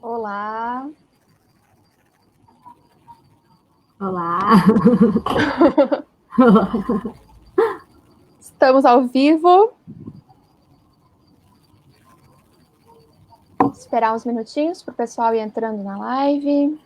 Olá. Olá. Estamos ao vivo. Vou esperar uns minutinhos para o pessoal ir entrando na live.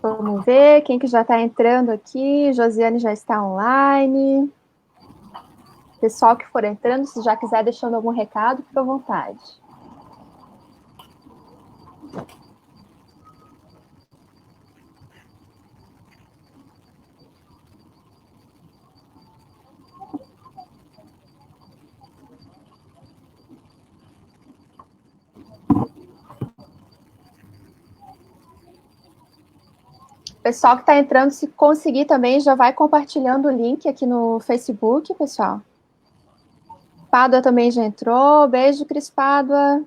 Vamos ver quem que já está entrando aqui. Josiane já está online. Pessoal que for entrando, se já quiser deixando algum recado, fica à vontade. Pessoal que está entrando, se conseguir também, já vai compartilhando o link aqui no Facebook, pessoal. Pádua também já entrou. Beijo, Cris Pádua.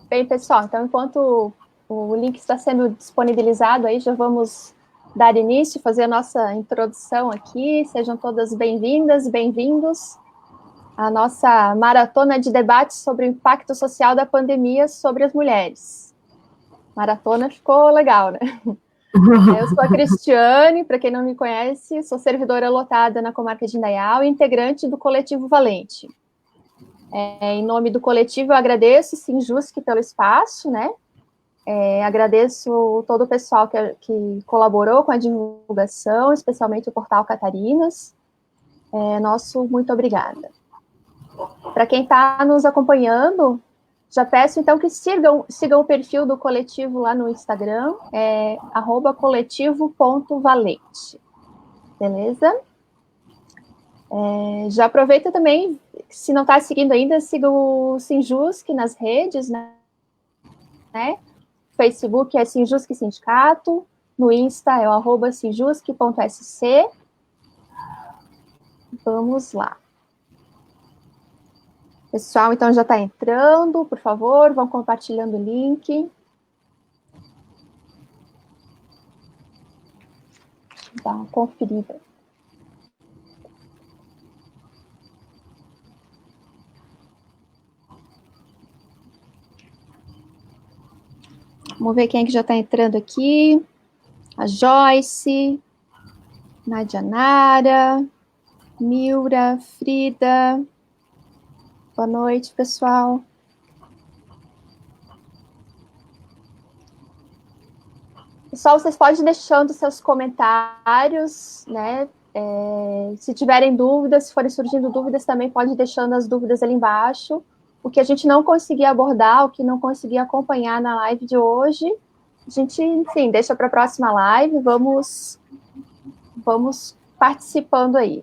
Bem, pessoal, então enquanto o link está sendo disponibilizado aí, já vamos dar início, fazer a nossa introdução aqui. Sejam todas bem-vindas, bem-vindos à nossa maratona de debates sobre o impacto social da pandemia sobre as mulheres. Maratona ficou legal, né? Eu sou a Cristiane, para quem não me conhece, sou servidora lotada na comarca de Indaial e integrante do Coletivo Valente. Em nome do coletivo, eu agradeço, Sinjusc, pelo espaço, né? Agradeço todo o pessoal que colaborou com a divulgação, especialmente o Portal Catarinas. Nosso muito obrigada. Para quem está nos acompanhando, já peço então que sigam o perfil do coletivo lá no Instagram, @coletivo.valente. Beleza? Já aproveita também, se não está seguindo ainda, siga o Sinjusc nas redes, né? Facebook é Sinjusc Sindicato, no Insta é o @sinjusc.sc. Vamos lá. Pessoal, então já está entrando, por favor, vão compartilhando o link. Dá uma conferida. Vamos ver quem é que já está entrando aqui. A Joyce, Nadia Nara, Milra, Frida. Boa noite, pessoal. Pessoal, vocês podem ir deixando seus comentários, né? Se tiverem dúvidas, se forem surgindo dúvidas, também pode ir deixando as dúvidas ali embaixo. O que a gente não conseguir abordar, o que não conseguir acompanhar na live de hoje, a gente, enfim, deixa para a próxima live, vamos participando aí.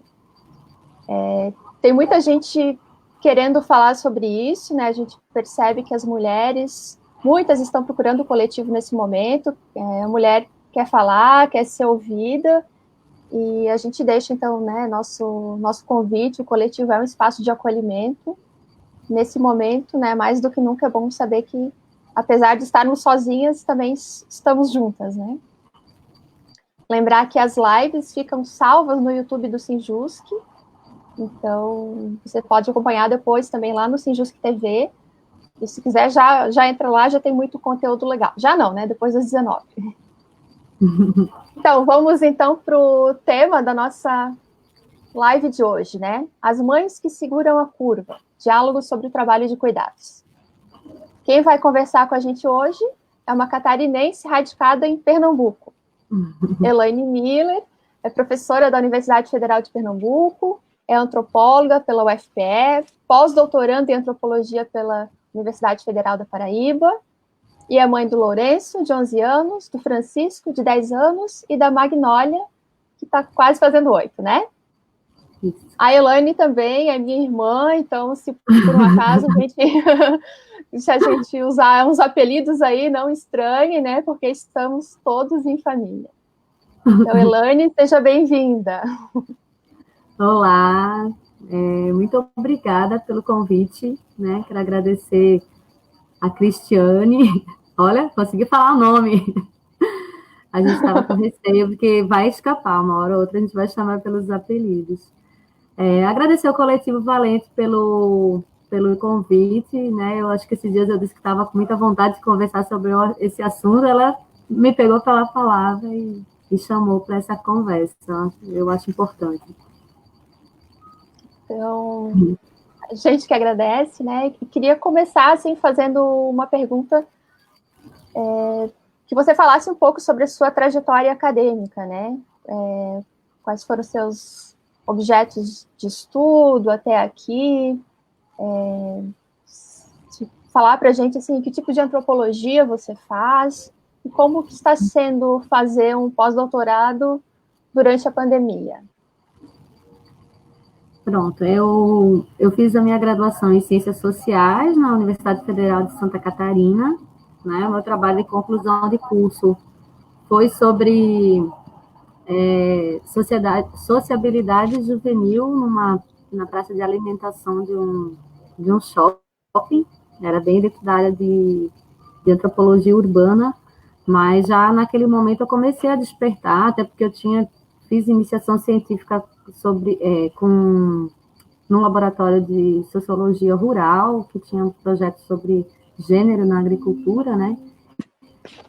Tem muita gente querendo falar sobre isso, né? A gente percebe que as mulheres, muitas estão procurando o coletivo nesse momento, a mulher quer falar, quer ser ouvida, e a gente deixa, então, né, nosso convite, o coletivo é um espaço de acolhimento. Nesse momento, né, mais do que nunca é bom saber que, apesar de estarmos sozinhas, também estamos juntas, né? Lembrar que as lives ficam salvas no YouTube do Sinjusc, então você pode acompanhar depois também lá no Sinjusc TV, e se quiser já entra lá, já tem muito conteúdo legal. Já não, né, depois das 19. Então, vamos então para o tema da nossa live de hoje, né? As mães que seguram a curva, diálogo sobre o trabalho de cuidados. Quem vai conversar com a gente hoje é uma catarinense radicada em Pernambuco. Elaine Miller é professora da Universidade Federal de Pernambuco, é antropóloga pela UFPE, pós-doutoranda em antropologia pela Universidade Federal da Paraíba, e é mãe do Lourenço, de 11 anos, do Francisco, de 10 anos, e da Magnólia, que está quase fazendo 8, né? Isso. A Elaine também é minha irmã, então, se por um acaso se a gente usar uns apelidos aí, não estranhe, né? Porque estamos todos em família. Então, Elaine, seja bem-vinda. Olá, muito obrigada pelo convite, né? Quero agradecer a Cristiane. Olha, consegui falar o nome. A gente estava com receio, porque vai escapar, uma hora ou outra a gente vai chamar pelos apelidos. Agradecer ao Coletivo Valente pelo convite, né? Eu acho que esses dias eu disse que estava com muita vontade de conversar sobre esse assunto, ela me pegou pela palavra e chamou para essa conversa. Eu acho importante. Então, a gente que agradece, né? E queria começar, assim, fazendo uma pergunta, que você falasse um pouco sobre a sua trajetória acadêmica, né? Quais foram os seus objetos de estudo até aqui? Falar para a gente, assim, que tipo de antropologia você faz e como que está sendo fazer um pós-doutorado durante a pandemia. Pronto, eu fiz a minha graduação em Ciências Sociais na Universidade Federal de Santa Catarina, né? O meu trabalho de conclusão de curso foi sobre sociabilidade juvenil na praça de alimentação de um shopping, era bem dentro da área de antropologia urbana, mas já naquele momento eu comecei a despertar, até porque fiz iniciação científica num laboratório de sociologia rural, que tinha um projeto sobre gênero na agricultura, né?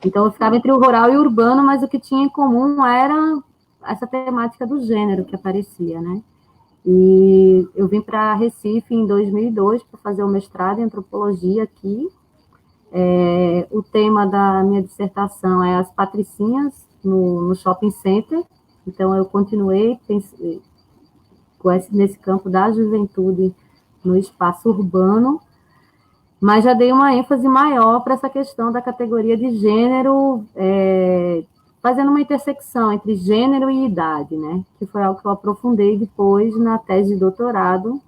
Então, eu ficava entre o rural e o urbano, mas o que tinha em comum era essa temática do gênero que aparecia, né? E eu vim para Recife em 2002 para fazer o mestrado em antropologia aqui. O tema da minha dissertação é as patricinhas no shopping center. Então, eu continuei nesse campo da juventude no espaço urbano, mas já dei uma ênfase maior para essa questão da categoria de gênero, fazendo uma intersecção entre gênero e idade, né? Que foi algo que eu aprofundei depois na tese de doutorado,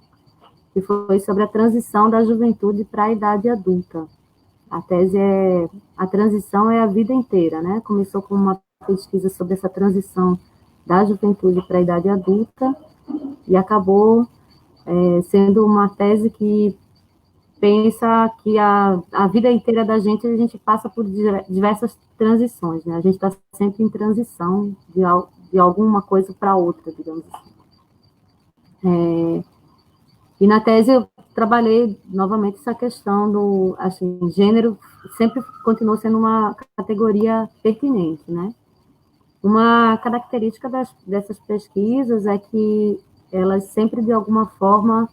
que foi sobre a transição da juventude para a idade adulta. A transição é a vida inteira, né? Começou com uma pesquisa sobre essa transição da juventude para a idade adulta e acabou sendo uma tese que pensa que a vida inteira da gente, a gente passa por diversas transições, né? A gente está sempre em transição de alguma coisa para outra, digamos assim. E na tese eu trabalhei novamente essa questão do, assim, gênero sempre continuou sendo uma categoria pertinente, né? Uma característica dessas pesquisas é que elas sempre, de alguma forma,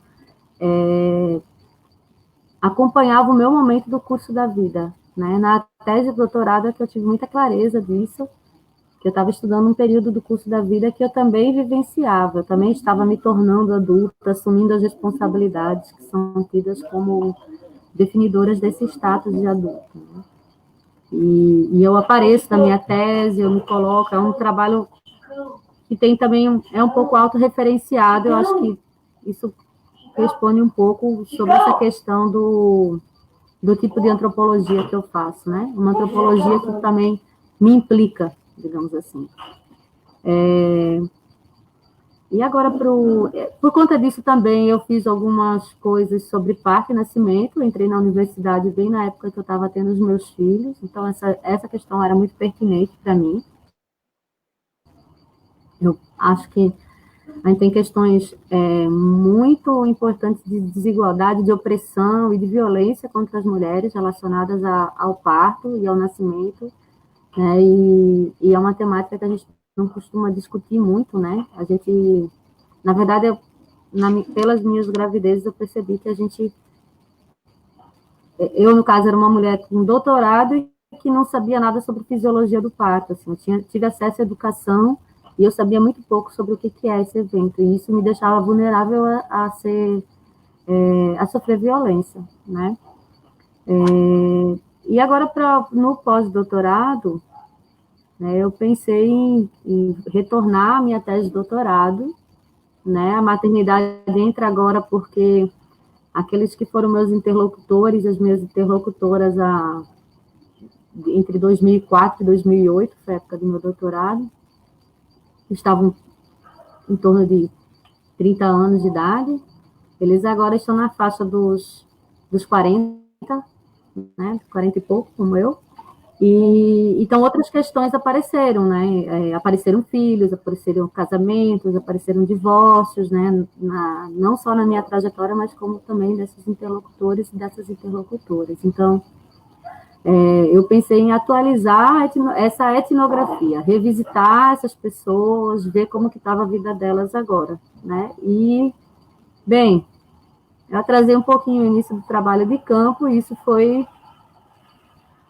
acompanhavam o meu momento do curso da vida, né? Na tese de doutorado é que eu tive muita clareza disso, que eu estava estudando um período do curso da vida que eu também vivenciava, eu também estava me tornando adulta, assumindo as responsabilidades que são tidas como definidoras desse status de adulto, né? E eu apareço na minha tese, eu me coloco, é um trabalho que tem também, é um pouco autorreferenciado, eu acho que isso responde um pouco sobre essa questão do tipo de antropologia que eu faço, né? Uma antropologia que também me implica, digamos assim. E agora, por conta disso também, eu fiz algumas coisas sobre parto e nascimento, entrei na universidade bem na época que eu estava tendo os meus filhos, então essa questão era muito pertinente para mim. Eu acho que a gente tem questões muito importantes de desigualdade, de opressão e de violência contra as mulheres relacionadas ao parto e ao nascimento, né? E é uma temática que a gente não costuma discutir muito, né? A gente, na verdade, pelas minhas gravidezes, eu percebi que eu, no caso, era uma mulher com doutorado e que não sabia nada sobre fisiologia do parto, assim, tive acesso à educação e eu sabia muito pouco sobre o que é esse evento, e isso me deixava vulnerável a sofrer violência, né? E agora, no pós-doutorado, né, eu pensei em retornar à minha tese de doutorado, né? A maternidade entra agora porque aqueles que foram meus interlocutores, as minhas interlocutoras entre 2004 e 2008, foi a época do meu doutorado, estavam em torno de 30 anos de idade, eles agora estão na faixa dos 40, né, 40 e pouco, como eu, e então outras questões apareceram, né, apareceram filhos, apareceram casamentos, apareceram divórcios, né, não só na minha trajetória, mas como também desses interlocutores e dessas interlocutoras. Então, eu pensei em atualizar essa etnografia, revisitar essas pessoas, ver como que estava a vida delas agora, né? E, bem, eu atrasei um pouquinho o início do trabalho de campo, e isso foi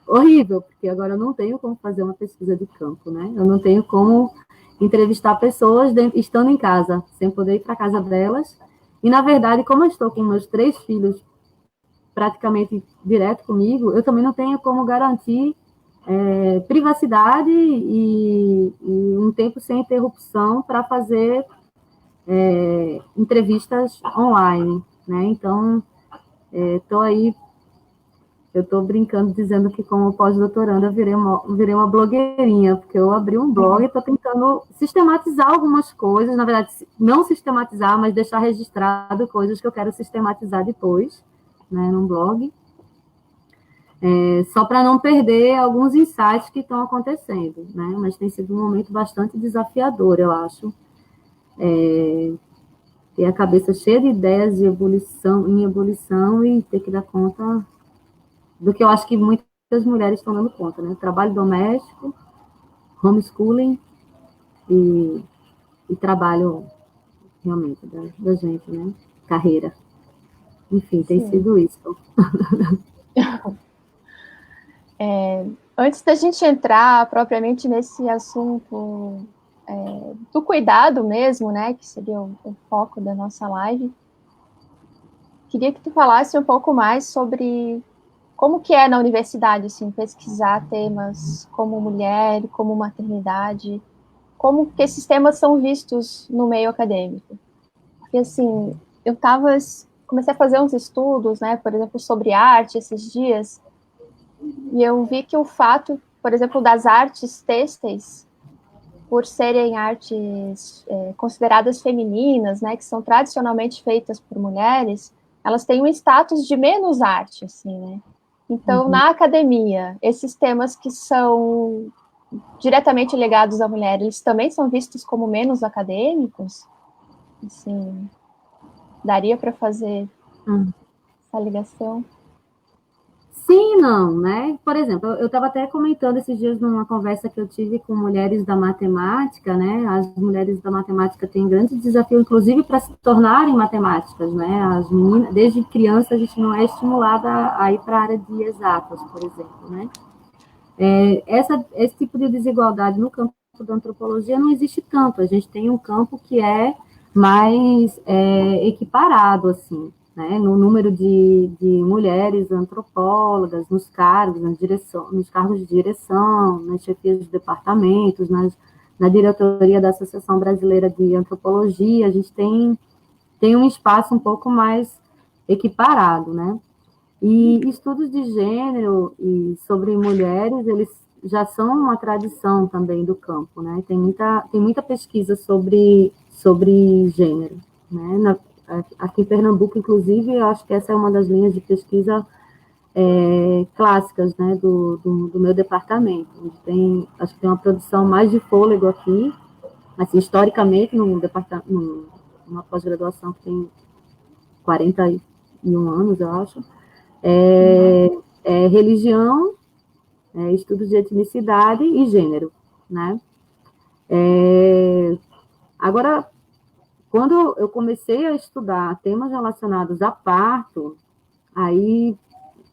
horrível, porque agora eu não tenho como fazer uma pesquisa de campo, né? Eu não tenho como entrevistar pessoas estando em casa, sem poder ir para a casa delas. E, na verdade, como eu estou com meus 3 filhos praticamente direto comigo, eu também não tenho como garantir privacidade e um tempo sem interrupção para fazer entrevistas online, né? Então, estou aí, eu estou brincando dizendo que como pós-doutoranda eu virei uma blogueirinha, porque eu abri um blog e estou tentando sistematizar algumas coisas, na verdade, não sistematizar, mas deixar registrado coisas que eu quero sistematizar depois, né, num blog, só para não perder alguns insights que estão acontecendo, né? Mas tem sido um momento bastante desafiador, eu acho. Ter a cabeça cheia de ideias em ebulição e ter que dar conta do que eu acho que muitas mulheres estão dando conta, né? Trabalho doméstico, homeschooling e trabalho realmente da gente, né? Carreira. Enfim, tem sido isso. Antes da gente entrar propriamente nesse assunto do cuidado mesmo, né, que seria o foco da nossa live, queria que tu falasse um pouco mais sobre como que é na universidade, assim, pesquisar temas como mulher, como maternidade, como que esses temas são vistos no meio acadêmico. Porque, assim, comecei a fazer uns estudos, né, por exemplo, sobre arte esses dias, e eu vi que o fato, por exemplo, das artes têxteis, por serem artes consideradas femininas, né, que são tradicionalmente feitas por mulheres, elas têm um status de menos arte, assim, né? Então, na academia, esses temas que são diretamente ligados à mulher, eles também são vistos como menos acadêmicos? Assim, daria para fazer essa ligação? Sim, não, né? Por exemplo, eu estava até comentando esses dias numa conversa que eu tive com mulheres da matemática, né? As mulheres da matemática têm grande desafio, inclusive, para se tornarem matemáticas, né? As meninas, desde criança, a gente não é estimulada a ir para a área de exatas, por exemplo, né? Esse tipo de desigualdade no campo da antropologia não existe tanto. A gente tem um campo que é mais equiparado, assim, né, no número de mulheres antropólogas, nos cargos, nos cargos de direção, nas chefias de departamentos, na diretoria da Associação Brasileira de Antropologia, a gente tem um espaço um pouco mais equiparado, né? E estudos de gênero e sobre mulheres, eles já são uma tradição também do campo, né? Tem muita pesquisa sobre gênero, né? Aqui em Pernambuco, inclusive, eu acho que essa é uma das linhas de pesquisa clássicas, né, do meu departamento. Acho que tem uma produção mais de fôlego aqui, assim, historicamente, numa pós-graduação que tem 41 anos, eu acho, religião, estudos de etnicidade e gênero, né? Agora, quando eu comecei a estudar temas relacionados a parto, aí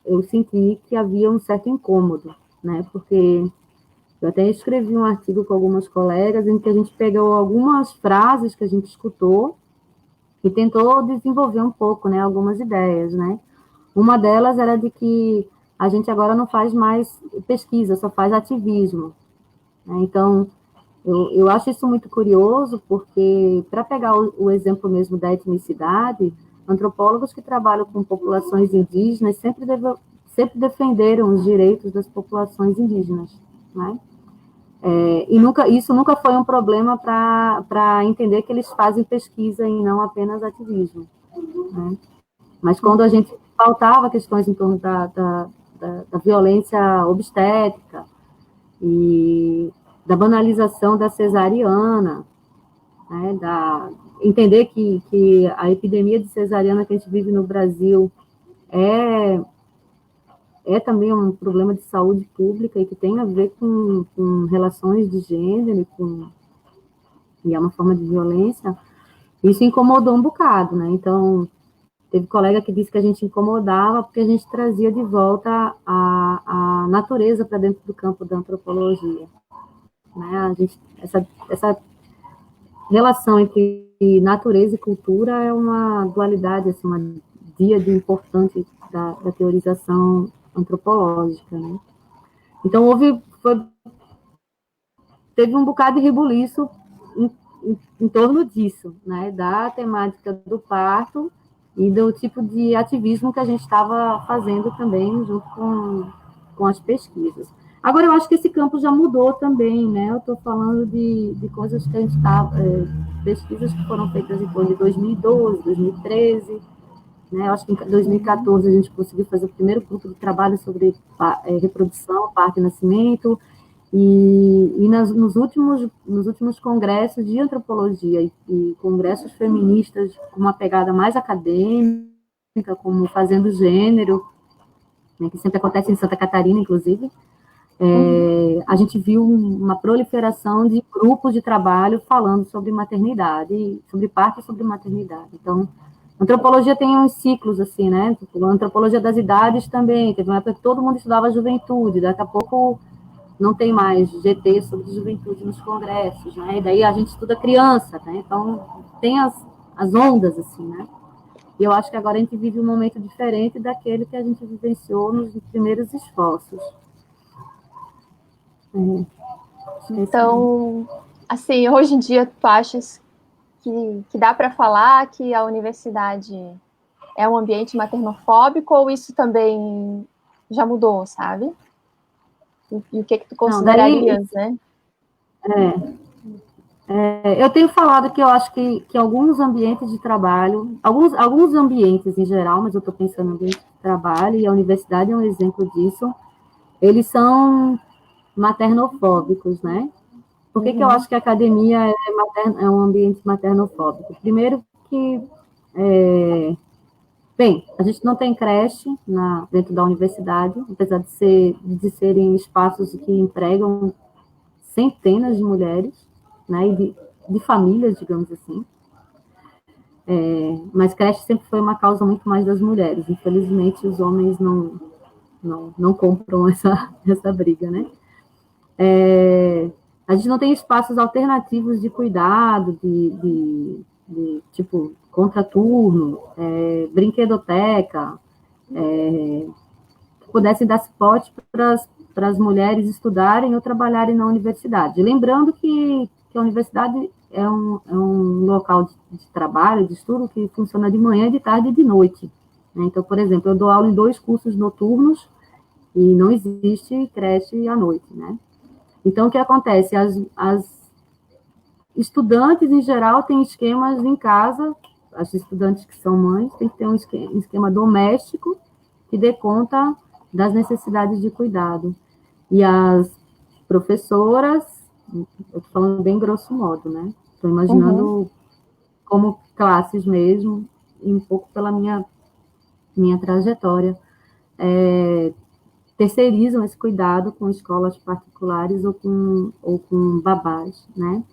eu senti que havia um certo incômodo, né? Porque Eu até escrevi um artigo com algumas colegas em que a gente pegou algumas frases que a gente escutou e tentou desenvolver um pouco, né, algumas ideias, né? Uma delas era de que a gente agora não faz mais pesquisa, só faz ativismo, né? Então, eu acho isso muito curioso, porque, para pegar o exemplo mesmo da etnicidade, antropólogos que trabalham com populações indígenas sempre defenderam os direitos das populações indígenas, né? E isso nunca foi um problema para entender que eles fazem pesquisa e não apenas ativismo, né? Mas quando a gente pautava questões em torno da violência obstétrica e da banalização da cesariana, né, entender que a epidemia de cesariana que a gente vive no Brasil é, é também um problema de saúde pública e que tem a ver com relações de gênero e é uma forma de violência, isso incomodou um bocado, né? Então, teve colega que disse que a gente incomodava porque a gente trazia de volta a natureza para dentro do campo da antropologia, né? Essa relação entre natureza e cultura é uma dualidade, assim, uma díade importante da teorização antropológica, né? Então, teve um bocado de rebuliço em torno disso, né? Da temática do parto e do tipo de ativismo que a gente estava fazendo também junto com as pesquisas. Agora, eu acho que esse campo já mudou também, né? Eu estou falando de coisas que a gente está, pesquisas que foram feitas em torno de 2012, 2013, né? Eu acho que em 2014 a gente conseguiu fazer o primeiro grupo de trabalho sobre reprodução, parto e nascimento, nos últimos congressos de antropologia e congressos feministas com uma pegada mais acadêmica, como Fazendo Gênero, né, que sempre acontece em Santa Catarina, inclusive, a gente viu uma proliferação de grupos de trabalho falando sobre maternidade, sobre parto e sobre maternidade. Então, a antropologia tem uns ciclos, assim, né? A antropologia das idades também, teve uma época que todo mundo estudava juventude, daqui a pouco não tem mais GT sobre juventude nos congressos, né? E daí a gente estuda criança, né? Então, tem as ondas, assim, né? E eu acho que agora a gente vive um momento diferente daquele que a gente vivenciou nos primeiros esforços. Então, assim, hoje em dia, tu achas que dá para falar que a universidade é um ambiente maternofóbico ou isso também já mudou, sabe? E o que tu considerarias, né? Eu tenho falado que eu acho que alguns ambientes de trabalho, alguns ambientes em geral, mas eu estou pensando no ambiente de trabalho, e a universidade é um exemplo disso, eles são maternofóbicos, né? Por que eu acho que a academia é um ambiente maternofóbico? Primeiro que, bem, a gente não tem creche dentro da universidade, apesar de serem espaços que empregam centenas de mulheres, né, e de famílias, digamos assim. Mas creche sempre foi uma causa muito mais das mulheres. Infelizmente, os homens não compram essa briga, né? A gente não tem espaços alternativos de cuidado, tipo, contraturno, brinquedoteca, que pudessem dar suporte para as mulheres estudarem ou trabalharem na universidade. Lembrando que a universidade é um local de trabalho, de estudo, que funciona de manhã, de tarde e de noite. Né? Então, por exemplo, eu dou aula em 2 cursos noturnos e não existe creche à noite, né? Então, o que acontece? As estudantes, em geral, têm esquemas em casa, as estudantes que são mães têm que ter um esquema doméstico que dê conta das necessidades de cuidado. E as professoras, eu estou falando bem grosso modo, né? Estou imaginando como classes mesmo, e um pouco pela minha trajetória, terceirizam esse cuidado com escolas particulares ou com babás, né?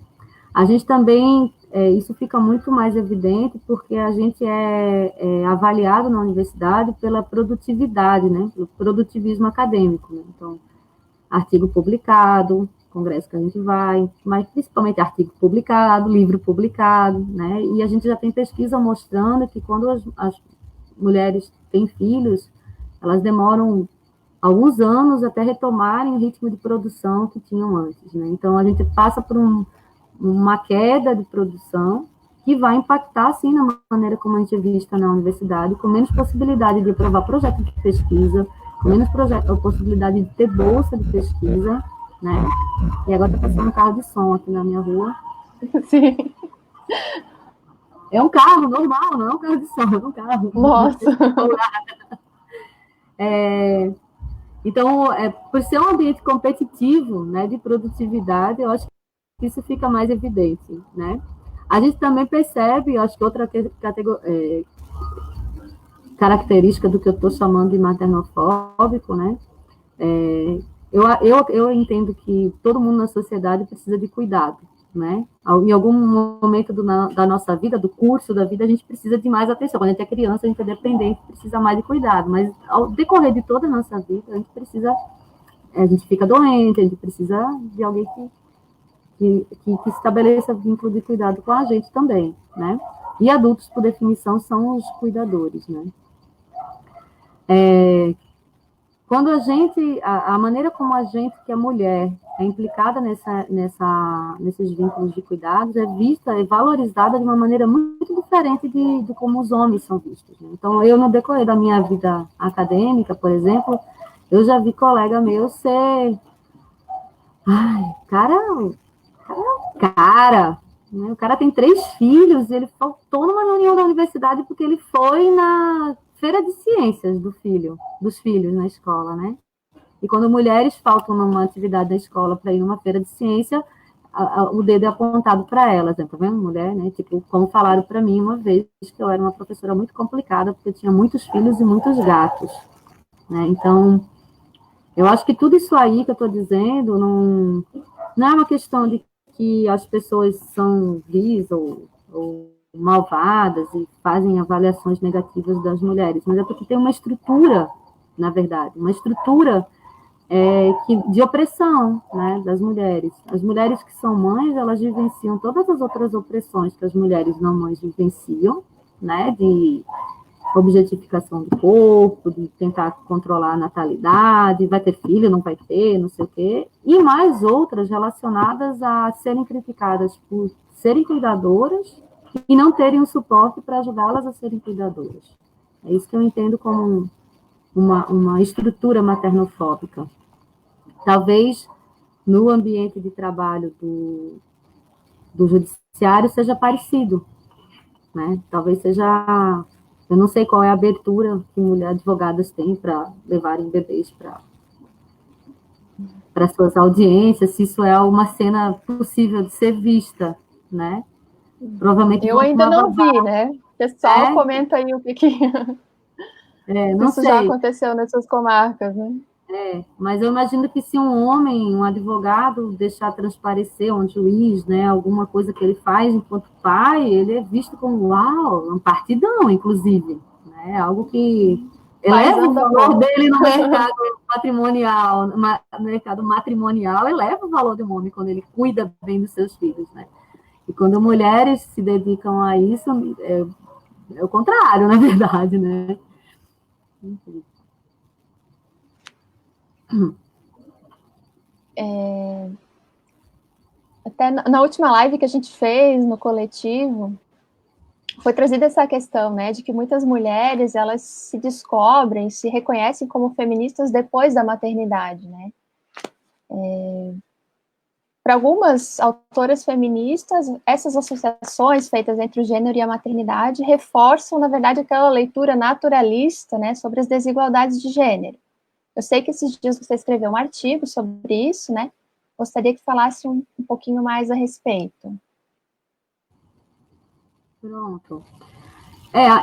A gente também, isso fica muito mais evidente porque a gente é avaliado na universidade pela produtividade, né? Pelo produtivismo acadêmico, né? Então, artigo publicado, congresso que a gente vai, mas principalmente artigo publicado, livro publicado, né? E a gente já tem pesquisa mostrando que quando as mulheres têm filhos, elas demoram alguns anos até retomarem o ritmo de produção que tinham antes, né? Então, a gente passa por uma queda de produção que vai impactar, sim, na maneira como a gente é vista na universidade, com menos possibilidade de aprovar projeto de pesquisa, com menos possibilidade de ter bolsa de pesquisa, né? E agora está passando um carro de som aqui na minha rua. Sim. É um carro normal, não é um carro de som, é um carro. Nossa. Então, por ser um ambiente competitivo, né, de produtividade, eu acho que isso fica mais evidente, né? A gente também percebe, eu acho que outra característica do que eu estou chamando de maternofóbico, né? Eu entendo que todo mundo na sociedade precisa de cuidado, né? Em algum momento da nossa vida, do curso da vida, a gente precisa de mais atenção. Quando a gente é criança, a gente é dependente, precisa mais de cuidado. Mas ao decorrer de toda a nossa vida, a gente fica doente, a gente precisa de alguém que estabeleça vínculo de cuidado com a gente também, né? E adultos, por definição, são os cuidadores, né? Quando a maneira como a gente, que é mulher, é implicada nesses vínculos de cuidados, é vista e valorizada de uma maneira muito diferente de como os homens são vistos, né? Então, eu, no decorrer da minha vida acadêmica, por exemplo, eu já vi colega meu ser... Ai, cara, né? O cara tem 3 filhos, ele faltou numa reunião da universidade porque ele foi na feira de ciências dos filhos na escola, né? E quando mulheres faltam numa atividade da escola para ir numa feira de ciência, o dedo é apontado para elas, né? Tá vendo, mulher, né? Tipo, como falaram para mim uma vez que eu era uma professora muito complicada porque eu tinha muitos filhos e muitos gatos, né? Então, eu acho que tudo isso aí que eu estou dizendo não é uma questão de que as pessoas são vis ou malvadas e fazem avaliações negativas das mulheres, mas é porque tem uma estrutura, na verdade, uma estrutura de opressão, né, das mulheres. As mulheres que são mães, elas vivenciam todas as outras opressões que as mulheres não mães vivenciam, né, de objetificação do corpo, de tentar controlar a natalidade, vai ter filho, não vai ter, não sei o quê, e mais outras relacionadas a serem criticadas por serem cuidadoras e não terem um suporte para ajudá-las a serem cuidadoras. É isso que eu entendo como uma estrutura maternofóbica. Talvez no ambiente de trabalho do judiciário seja parecido, né? Talvez seja... Eu não sei qual é a abertura que mulheres advogadas têm para levarem bebês para suas audiências, se isso é uma cena possível de ser vista, né? Provavelmente eu ainda não vi, né? O pessoal comenta aí o que não isso sei. já aconteceu nessas comarcas, né? Mas eu imagino que se um homem, um advogado, deixar transparecer, um juiz, né, alguma coisa que ele faz enquanto pai, ele é visto como, uau, um partidão, inclusive, né, algo que eleva o valor dele no mercado patrimonial, no mercado matrimonial, eleva o valor de um homem quando ele cuida bem dos seus filhos, né. E quando mulheres se dedicam a isso, é o contrário, na verdade, né. Enfim. Até na última live que a gente fez no coletivo, foi trazida essa questão, né, de que muitas mulheres, elas se descobrem, se reconhecem como feministas depois da maternidade, né. Para algumas autoras feministas, essas associações feitas entre o gênero e a maternidade reforçam, na verdade, aquela leitura naturalista, né, sobre as desigualdades de gênero. Eu sei que esses dias você escreveu um artigo sobre isso, né? Gostaria que falasse um pouquinho mais a respeito. Pronto.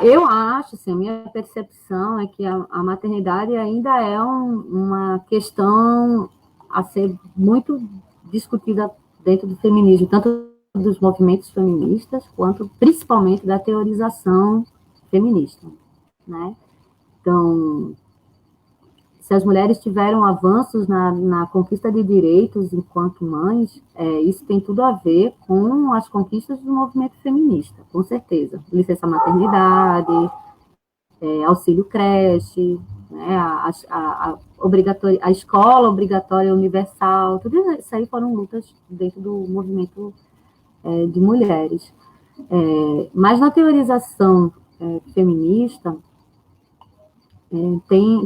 Eu acho, assim, a minha percepção é que a maternidade ainda é uma questão a ser muito discutida dentro do feminismo, tanto dos movimentos feministas, quanto principalmente da teorização feminista, né? Então, se as mulheres tiveram avanços na conquista de direitos enquanto mães, isso tem tudo a ver com as conquistas do movimento feminista, com certeza. Licença maternidade, auxílio creche, né, a escola obrigatória universal, tudo isso aí foram lutas dentro do movimento de mulheres. Mas na teorização feminista,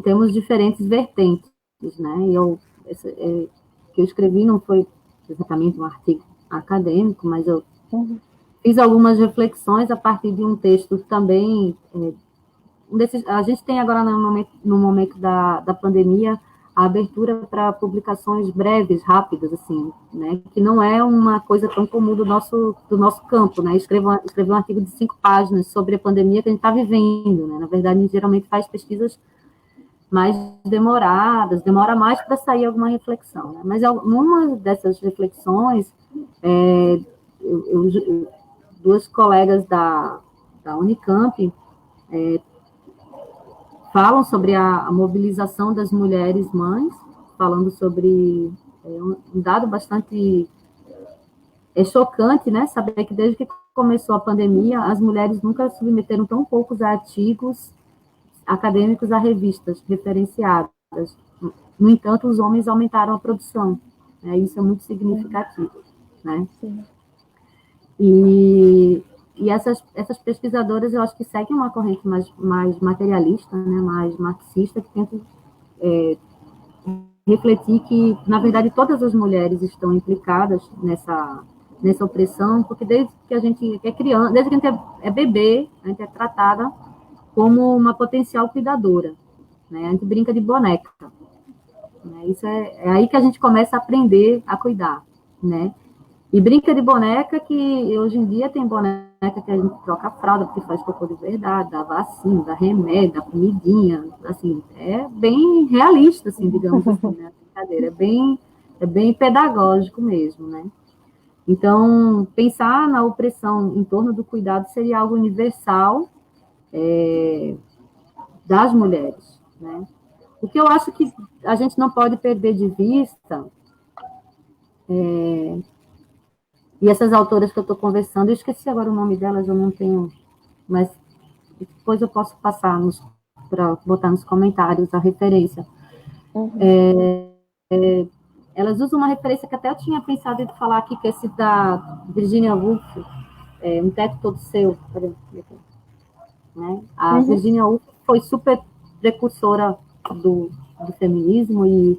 temos diferentes vertentes, né? Que eu escrevi não foi exatamente um artigo acadêmico, mas eu fiz algumas reflexões a partir de um texto também. A gente tem agora, no momento da pandemia, a abertura para publicações breves, rápidas, assim, né? Que não é uma coisa tão comum do nosso campo, né? Escrever um artigo de 5 páginas sobre a pandemia que a gente está vivendo, né? Na verdade, a gente geralmente faz pesquisas mais demoradas, demora mais para sair alguma reflexão, né? Mas numa dessas reflexões, duas colegas da Unicamp falam sobre a mobilização das mulheres mães, falando sobre um dado bastante chocante, né? Saber que desde que começou a pandemia, as mulheres nunca submeteram tão poucos artigos acadêmicos a revistas referenciadas. No entanto, os homens aumentaram a produção. Né? Isso é muito significativo. Né? Sim. E essas pesquisadoras, eu acho que seguem uma corrente mais materialista, né? Mais marxista, que tenta refletir que, na verdade, todas as mulheres estão implicadas nessa opressão, porque desde que a gente é criança, desde que a gente é bebê, a gente é tratada como uma potencial cuidadora, né? A gente brinca de boneca, né? Isso é aí que a gente começa a aprender a cuidar, né? E brinca de boneca que hoje em dia tem boneca que a gente troca a fralda porque faz cocô de verdade, dá vacina, dá remédio, dá comidinha, assim, é bem realista, assim, digamos assim, né? Brincadeira, é bem pedagógico mesmo, né? Então, pensar na opressão em torno do cuidado seria algo universal, das mulheres, né? O que eu acho que a gente não pode perder de vista, e essas autoras que eu estou conversando, eu esqueci agora o nome delas, eu não tenho, mas depois eu posso passar para botar nos comentários a referência. Elas usam uma referência que até eu tinha pensado em falar aqui, que é esse da Virginia Woolf, Um Teto Todo Seu. Né? A Virginia Woolf foi super precursora do feminismo, e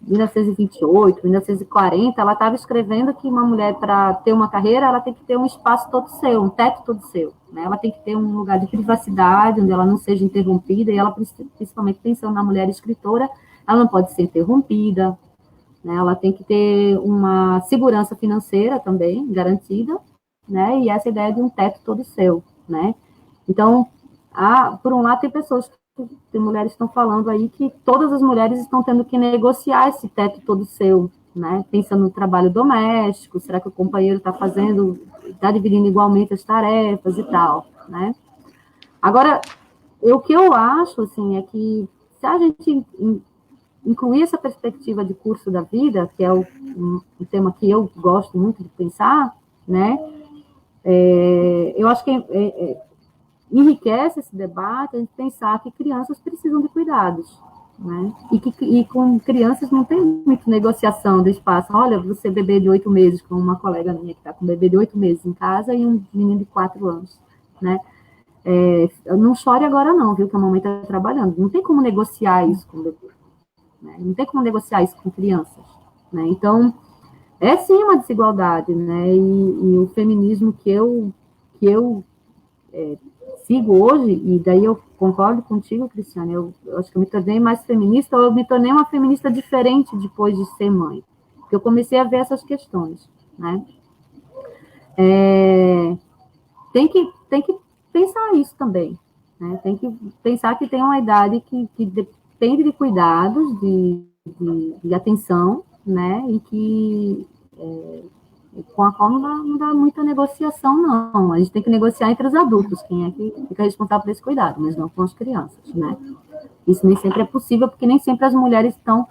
em 1928, 1940, ela estava escrevendo que uma mulher, para ter uma carreira, ela tem que ter um espaço todo seu, um teto todo seu. Né? Ela tem que ter um lugar de privacidade, onde ela não seja interrompida, e ela, principalmente pensando na mulher escritora, ela não pode ser interrompida, né? Ela tem que ter uma segurança financeira também, garantida, né? E essa ideia de um teto todo seu, né? Então, por um lado, tem mulheres que estão falando aí que todas as mulheres estão tendo que negociar esse teto todo seu, né? Pensando no trabalho doméstico, será que o companheiro está dividindo igualmente as tarefas e tal, né? Agora, o que eu acho, assim, é que se a gente incluir essa perspectiva de curso da vida, que é um tema que eu gosto muito de pensar, né? Eu acho que enriquece esse debate a gente pensar que crianças precisam de cuidados, né? E com crianças não tem muita negociação do espaço. Olha, você bebê de 8 meses, com uma colega minha que está com um bebê de 8 meses em casa e um menino de 4 anos, né? Não chore agora não, viu, que a mamãe está trabalhando. Não tem como negociar isso com o bebê, né? Não tem como negociar isso com crianças, né? Então, é sim uma desigualdade, né? E o feminismo que eu sigo hoje, e daí eu concordo contigo, Cristiane, eu acho que eu me tornei mais feminista, ou eu me tornei uma feminista diferente depois de ser mãe, porque eu comecei a ver essas questões, né? Tem que pensar isso também, né? Tem que pensar que tem uma idade que depende de cuidados, de atenção, né? E que com a qual não dá muita negociação, não. A gente tem que negociar entre os adultos, quem é que fica responsável por esse cuidado, mas não com as crianças, né? Isso nem sempre é possível, porque nem sempre as mulheres estão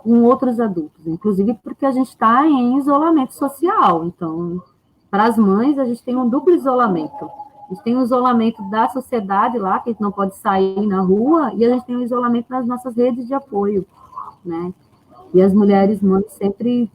com outros adultos, inclusive porque a gente está em isolamento social. Então, para as mães, a gente tem um duplo isolamento. A gente tem o isolamento da sociedade lá, que a gente não pode sair na rua, e a gente tem o isolamento nas nossas redes de apoio, né? E as mulheres mães sempre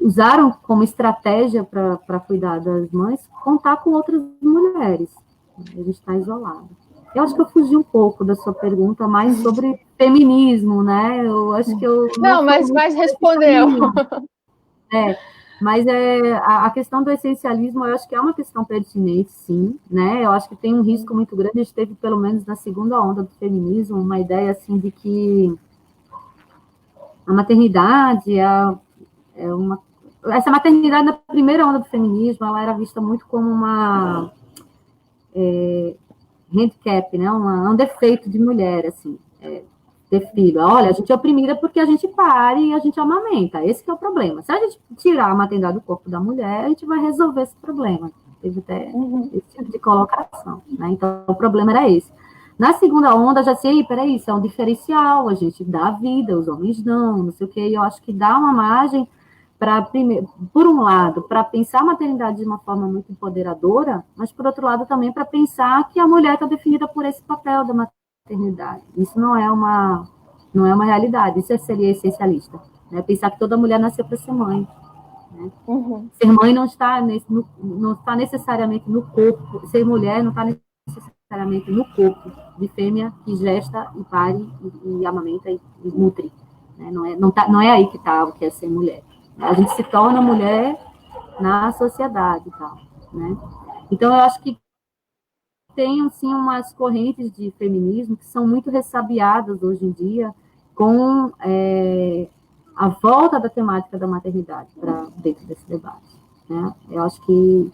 usaram como estratégia para cuidar das mães, contar com outras mulheres. A gente está isolado. Eu acho que eu fugi um pouco da sua pergunta, mais sobre feminismo, né? Eu acho que eu não mas respondeu. Mas a questão do essencialismo, eu acho que é uma questão pertinente, sim, né? Eu acho que tem um risco muito grande. A gente teve, pelo menos na segunda onda do feminismo, uma ideia assim de que a maternidade essa maternidade na primeira onda do feminismo, ela era vista muito como uma handicap, né? Um defeito de mulher, assim, ter filho. Olha, a gente é oprimida porque a gente pare e a gente amamenta. Esse que é o problema. Se a gente tirar a maternidade do corpo da mulher, a gente vai resolver esse problema. Teve até esse tipo de colocação, né? Então, o problema era esse. Na segunda onda, já sei, peraí, isso é um diferencial, a gente dá vida, os homens não sei o quê, e eu acho que dá uma margem para, por um lado, para pensar a maternidade de uma forma muito empoderadora, mas, por outro lado, também para pensar que a mulher está definida por esse papel da maternidade. Isso não é uma realidade, isso seria essencialista. Né? Pensar que toda mulher nasceu para ser mãe. Né? Ser mãe não está necessariamente no corpo, ser mulher não está necessariamente no corpo de fêmea que gesta e pare e amamenta e nutre. Né? Não é aí que está o que é ser mulher. A gente se torna mulher na sociedade e tal, né? Então, eu acho que tem, assim, umas correntes de feminismo que são muito ressabiadas hoje em dia com a volta da temática da maternidade para dentro desse debate, né? Eu acho que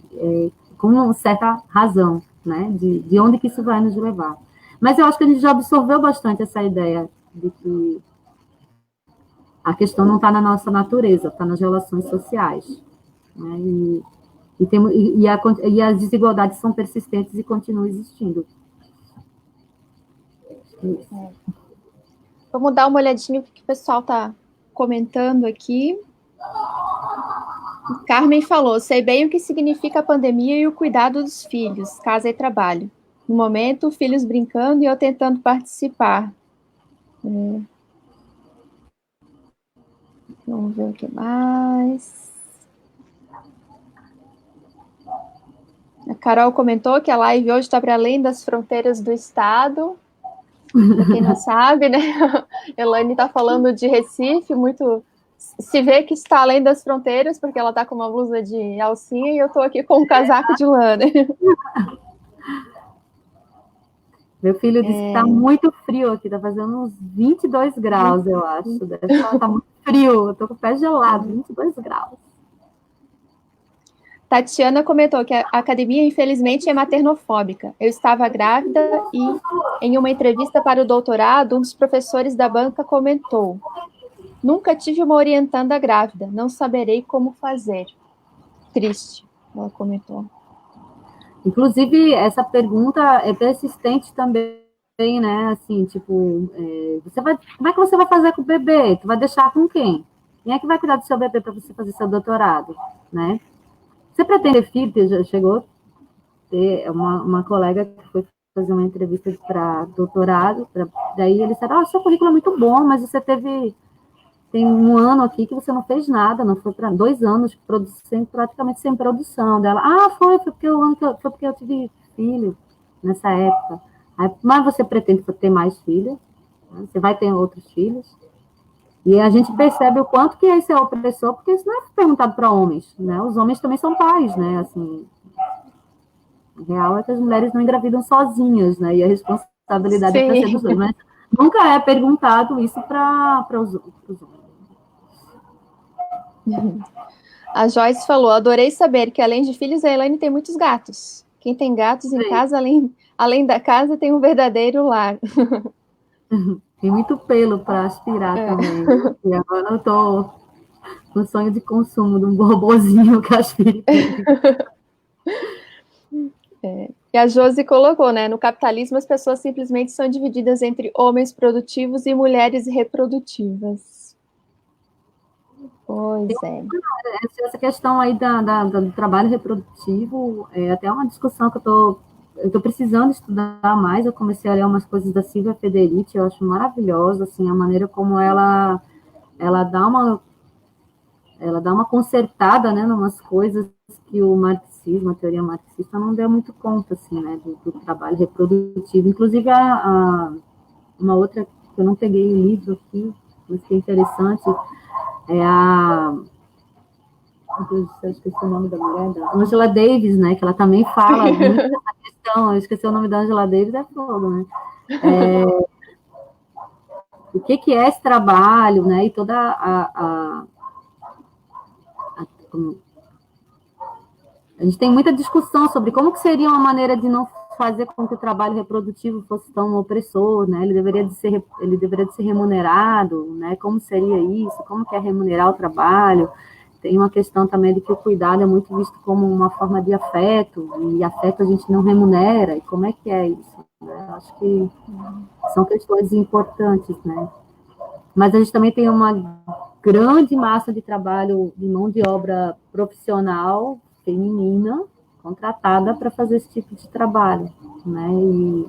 com uma certa razão, né? De onde que isso vai nos levar. Mas eu acho que a gente já absorveu bastante essa ideia de que a questão não está na nossa natureza, está nas relações sociais. Né? E as desigualdades são persistentes e continuam existindo. Vamos dar uma olhadinha no que o pessoal está comentando aqui. Carmen falou, sei bem o que significa a pandemia e o cuidado dos filhos, casa e trabalho. No momento, filhos brincando e eu tentando participar. Vamos ver o que mais. A Carol comentou que a live hoje está para além das fronteiras do estado. Para quem não sabe, né? Elaine está falando de Recife, muito se vê que está além das fronteiras, porque ela está com uma blusa de alcinha e eu estou aqui com um casaco de lã. Né? Meu filho disse que está muito frio aqui, está fazendo uns 22 graus, eu acho. Está muito frio, eu estou com o pé gelado, 22 graus. Tatiana comentou que a academia, infelizmente, é maternofóbica. Eu estava grávida e, em uma entrevista para o doutorado, um dos professores da banca comentou: nunca tive uma orientanda grávida, não saberei como fazer. Triste, ela comentou. Inclusive, essa pergunta é persistente também, né? Assim, tipo, como é que você vai fazer com o bebê? Tu vai deixar com quem? Quem é que vai cuidar do seu bebê para você fazer seu doutorado, né? Você pretende filho? Já chegou a ter uma colega que foi fazer uma entrevista para doutorado, daí ele disse, seu currículo é muito bom, mas você tem um ano aqui que você não fez nada, não foi para 2 anos praticamente sem produção dela. Foi porque eu tive filho nessa época. Mas você pretende ter mais filhos? Você vai ter outros filhos? E a gente percebe o quanto que esse é opressor, porque isso não é perguntado para homens, né? Os homens também são pais, né? Assim, o real é que as mulheres não engravidam sozinhas, né? E a responsabilidade é para ser dos dois. Mas nunca é perguntado isso para os homens. A Joyce falou, adorei saber que além de filhos, a Elaine tem muitos gatos. Quem tem gatos em casa, além da casa, tem um verdadeiro lar. Tem muito pelo para aspirar também. E agora eu estou com sonho de consumo de um robozinho que aspire. E a Josi colocou, né? No capitalismo, as pessoas simplesmente são divididas entre homens produtivos e mulheres reprodutivas. Pois é. Essa questão aí do trabalho reprodutivo é até uma discussão que eu tô precisando estudar mais. Eu comecei a ler umas coisas da Silvia Federici, eu acho maravilhosa, assim, a maneira como ela dá uma consertada, né, umas coisas que o marxismo, a teoria marxista não deu muito conta, assim, né, do trabalho reprodutivo. Inclusive, uma outra que eu não peguei o livro aqui, mas que é interessante, é meu Deus do céu, esqueci o nome da mulher, da Angela Davis, né, que ela também fala muito dessa questão, eu esqueci o nome da Angela Davis, é fogo, né, o que é esse trabalho, né, e toda a gente tem muita discussão sobre como que seria uma maneira de não fazer com que o trabalho reprodutivo fosse tão opressor, né? Ele deveria de ser remunerado, né? Como seria isso? Como que é remunerar o trabalho? Tem uma questão também de que o cuidado é muito visto como uma forma de afeto, e afeto a gente não remunera, e como é que é isso? Né? Acho que são questões importantes, né? Mas a gente também tem uma grande massa de trabalho de mão de obra profissional feminina contratada para fazer esse tipo de trabalho, né? E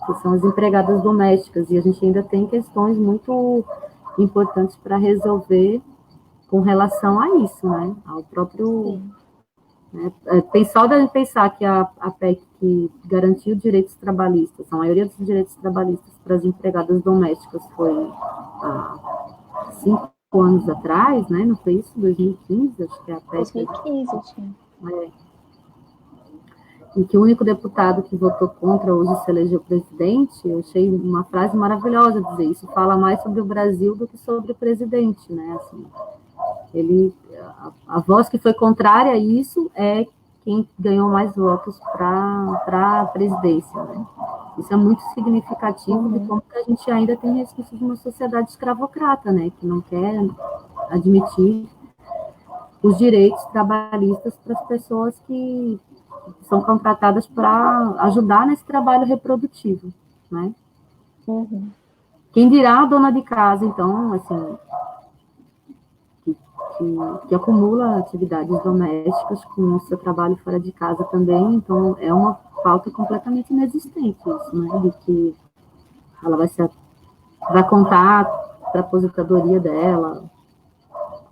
que são as empregadas domésticas, e a gente ainda tem questões muito importantes para resolver com relação a isso, né? Ao próprio... Né? Só de pensar que a PEC que garantiu direitos trabalhistas, a maioria dos direitos trabalhistas para as empregadas domésticas foi há 5 anos atrás, né? Não foi isso? 2015, acho que é a PEC. 2015, tinha. E que o único deputado que votou contra hoje se elegeu presidente, eu achei uma frase maravilhosa dizer isso, fala mais sobre o Brasil do que sobre o presidente, né? Assim, a voz que foi contrária a isso é quem ganhou mais votos para a presidência, né? Isso é muito significativo de como que a gente ainda tem resquícios de uma sociedade escravocrata, né? Que não quer admitir os direitos trabalhistas para as pessoas que são contratadas para ajudar nesse trabalho reprodutivo, né? Uhum. Quem dirá a dona de casa, então, assim, que acumula atividades domésticas com o seu trabalho fora de casa também, então é uma pauta completamente inexistente isso, né? De que ela vai contar para a aposentadoria dela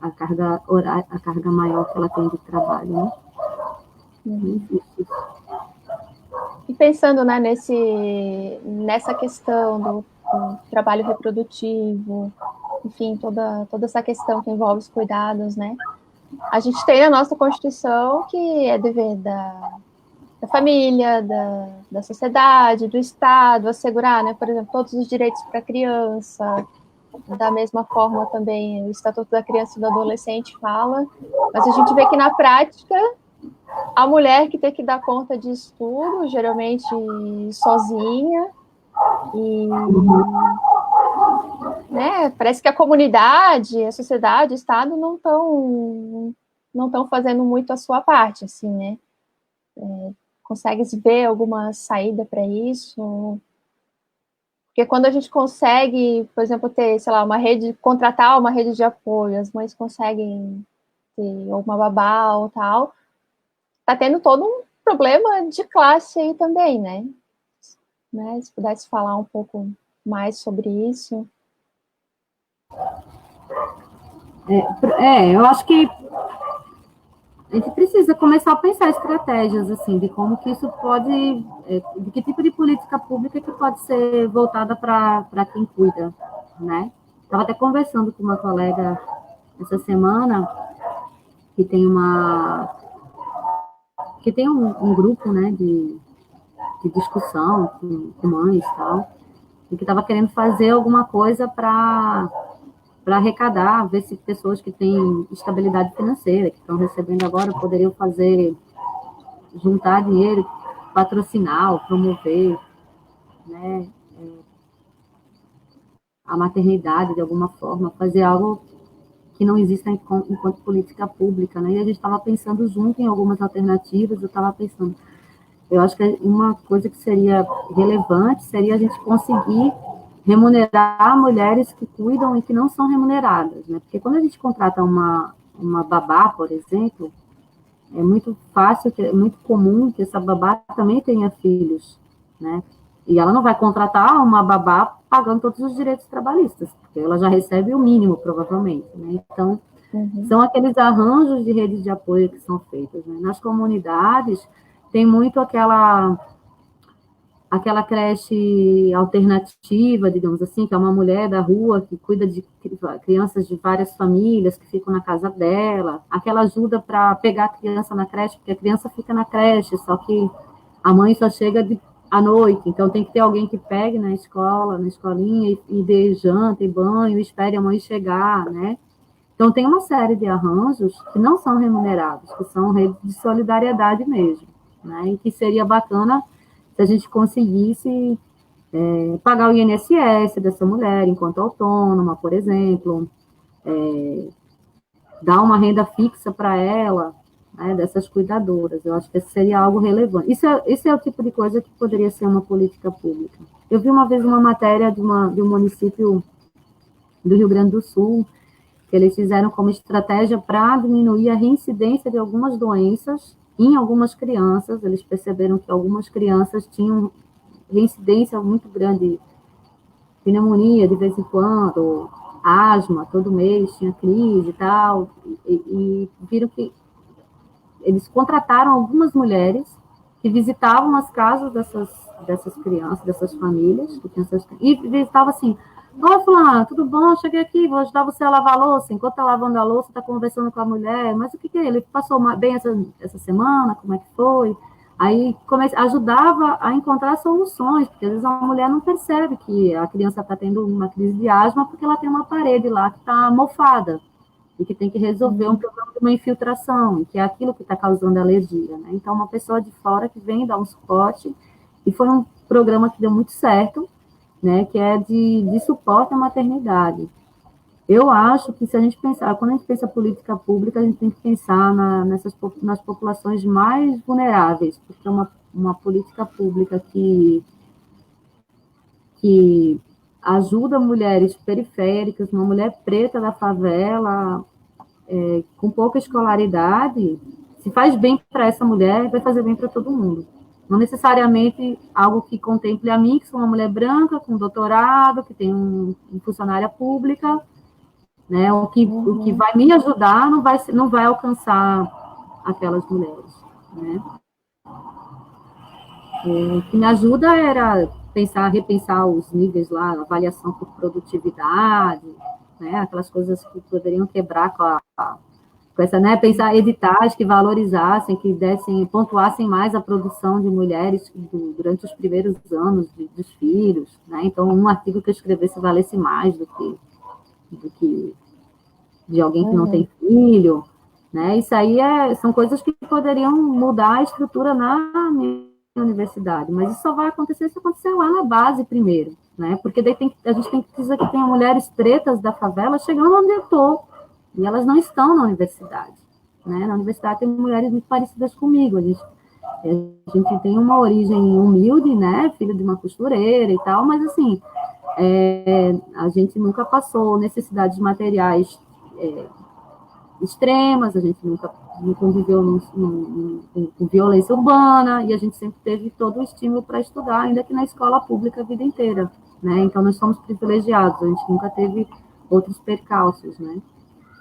a carga maior que ela tem de trabalho, né? Uhum. E pensando, né, nessa questão do trabalho reprodutivo, enfim, toda essa questão que envolve os cuidados, né? A gente tem a nossa Constituição, que é dever da família, da sociedade, do Estado, assegurar, né, por exemplo, todos os direitos para a criança. Da mesma forma também o Estatuto da Criança e do Adolescente fala, mas a gente vê que na prática a mulher que tem que dar conta disso tudo, geralmente sozinha, e né, parece que a comunidade, a sociedade, o Estado não estão fazendo muito a sua parte, assim, né? Consegue ver alguma saída para isso? Porque quando a gente consegue, por exemplo, ter, sei lá, contratar uma rede de apoio, as mães conseguem ter alguma babá ou tal, tá tendo todo um problema de classe aí também, né? Se pudesse falar um pouco mais sobre isso. Eu acho que a gente precisa começar a pensar estratégias, assim, de como que isso pode, de que tipo de política pública que pode ser voltada para quem cuida, né? Estava até conversando com uma colega essa semana, que tem um grupo, né, de discussão com mães e tal, e que estava querendo fazer alguma coisa para arrecadar, ver se pessoas que têm estabilidade financeira, que estão recebendo agora, poderiam juntar dinheiro, patrocinar ou promover, né, a maternidade de alguma forma, fazer algo que não exista enquanto política pública, né? E a gente estava pensando junto em algumas alternativas, eu estava pensando, Eu acho que uma coisa que seria relevante seria a gente conseguir remunerar mulheres que cuidam e que não são remuneradas, né? Porque quando a gente contrata uma babá, por exemplo, é muito fácil, é muito comum que essa babá também tenha filhos, né? E ela não vai contratar uma babá pagando todos os direitos trabalhistas, porque ela já recebe o mínimo, provavelmente, né? Então, são aqueles arranjos de redes de apoio que são feitos, né? Nas comunidades, tem muito aquela creche alternativa, digamos assim, que é uma mulher da rua que cuida de crianças de várias famílias que ficam na casa dela, aquela ajuda para pegar a criança na creche, porque a criança fica na creche, só que a mãe só chega à noite, então tem que ter alguém que pegue na escola, na escolinha, e dê janta e banho, e espere a mãe chegar, né? Então tem uma série de arranjos que não são remunerados, que são redes de solidariedade mesmo, né? E que seria bacana se a gente conseguisse pagar o INSS dessa mulher enquanto autônoma, por exemplo, dar uma renda fixa para ela, né, dessas cuidadoras. Eu acho que seria algo relevante. Esse é o tipo de coisa que poderia ser uma política pública. Eu vi uma vez uma matéria de um município do Rio Grande do Sul, que eles fizeram como estratégia para diminuir a reincidência de algumas doenças em algumas crianças. Eles perceberam que algumas crianças tinham reincidência muito grande, pneumonia de vez em quando, asma, todo mês tinha crise e tal, e viram que eles contrataram algumas mulheres que visitavam as casas dessas crianças, dessas famílias, e visitavam assim: oi, fulano, tudo bom? Cheguei aqui, vou ajudar você a lavar a louça. Enquanto está lavando a louça, está conversando com a mulher, mas o que é? Ele passou bem essa semana? Como é que foi? Aí ajudava a encontrar soluções, porque às vezes a mulher não percebe que a criança está tendo uma crise de asma porque ela tem uma parede lá que está mofada e que tem que resolver um problema de uma infiltração, que é aquilo que está causando alergia, né? Então, uma pessoa de fora que vem dar um suporte, e foi um programa que deu muito certo, né, que é de suporte à maternidade. Eu acho que se a gente pensar, quando a gente pensa política pública, a gente tem que pensar nas populações mais vulneráveis, porque uma política pública que ajuda mulheres periféricas, uma mulher preta da favela, com pouca escolaridade, se faz bem para essa mulher, vai fazer bem para todo mundo. Não necessariamente algo que contemple a mim, que sou uma mulher branca, com doutorado, que tem funcionária pública, né? O que vai me ajudar não vai alcançar aquelas mulheres, né? O que me ajuda era repensar os níveis lá, avaliação por produtividade, né? Aquelas coisas que poderiam quebrar com essa, né, pensar editais que valorizassem, que pontuassem mais a produção de mulheres durante os primeiros anos dos filhos, né? Então, um artigo que eu escrevesse valesse mais do que de alguém que não tem filho, né? Isso aí são coisas que poderiam mudar a estrutura na minha universidade, mas isso só vai acontecer se acontecer lá na base primeiro, né? Porque daí a gente precisa que tenha mulheres pretas da favela chegando onde eu estou, e elas não estão na universidade, né? Na universidade tem mulheres muito parecidas comigo, a gente tem uma origem humilde, né? Filha de uma costureira e tal, mas assim, a gente nunca passou necessidades materiais extremas, a gente nunca conviveu com violência urbana, e a gente sempre teve todo o estímulo para estudar, ainda que na escola pública a vida inteira, né? Então, nós somos privilegiados, a gente nunca teve outros percalços, né?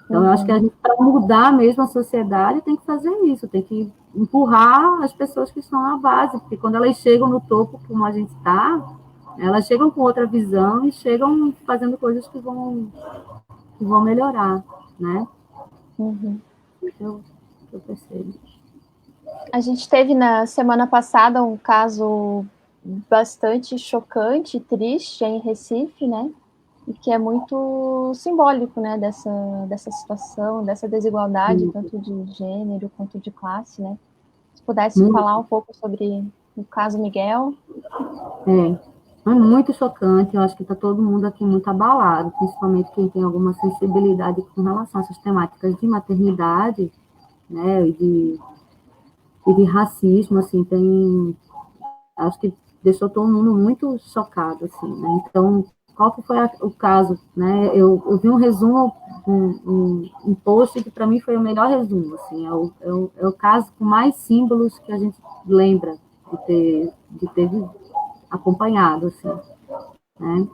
Então, eu acho que a gente, para mudar mesmo a sociedade, tem que fazer isso, tem que empurrar as pessoas que estão na base, porque quando elas chegam no topo, como a gente está, elas chegam com outra visão e chegam fazendo coisas que vão melhorar, né? Eu percebo. A gente teve na semana passada um caso bastante chocante, triste em Recife, né? E que é muito simbólico, né, dessa situação, dessa desigualdade, tanto de gênero quanto de classe, né? Se pudesse falar um pouco sobre o caso Miguel. É muito chocante, eu acho que está todo mundo aqui muito abalado, principalmente quem tem alguma sensibilidade com relação a essas temáticas de maternidade, né, e e de racismo, assim, acho que deixou todo mundo muito chocado, assim, né? Então, qual que foi o caso, né? Eu vi um resumo, um post que para mim foi o melhor resumo, assim, é o caso com mais símbolos que a gente lembra de ter acompanhado, assim, né?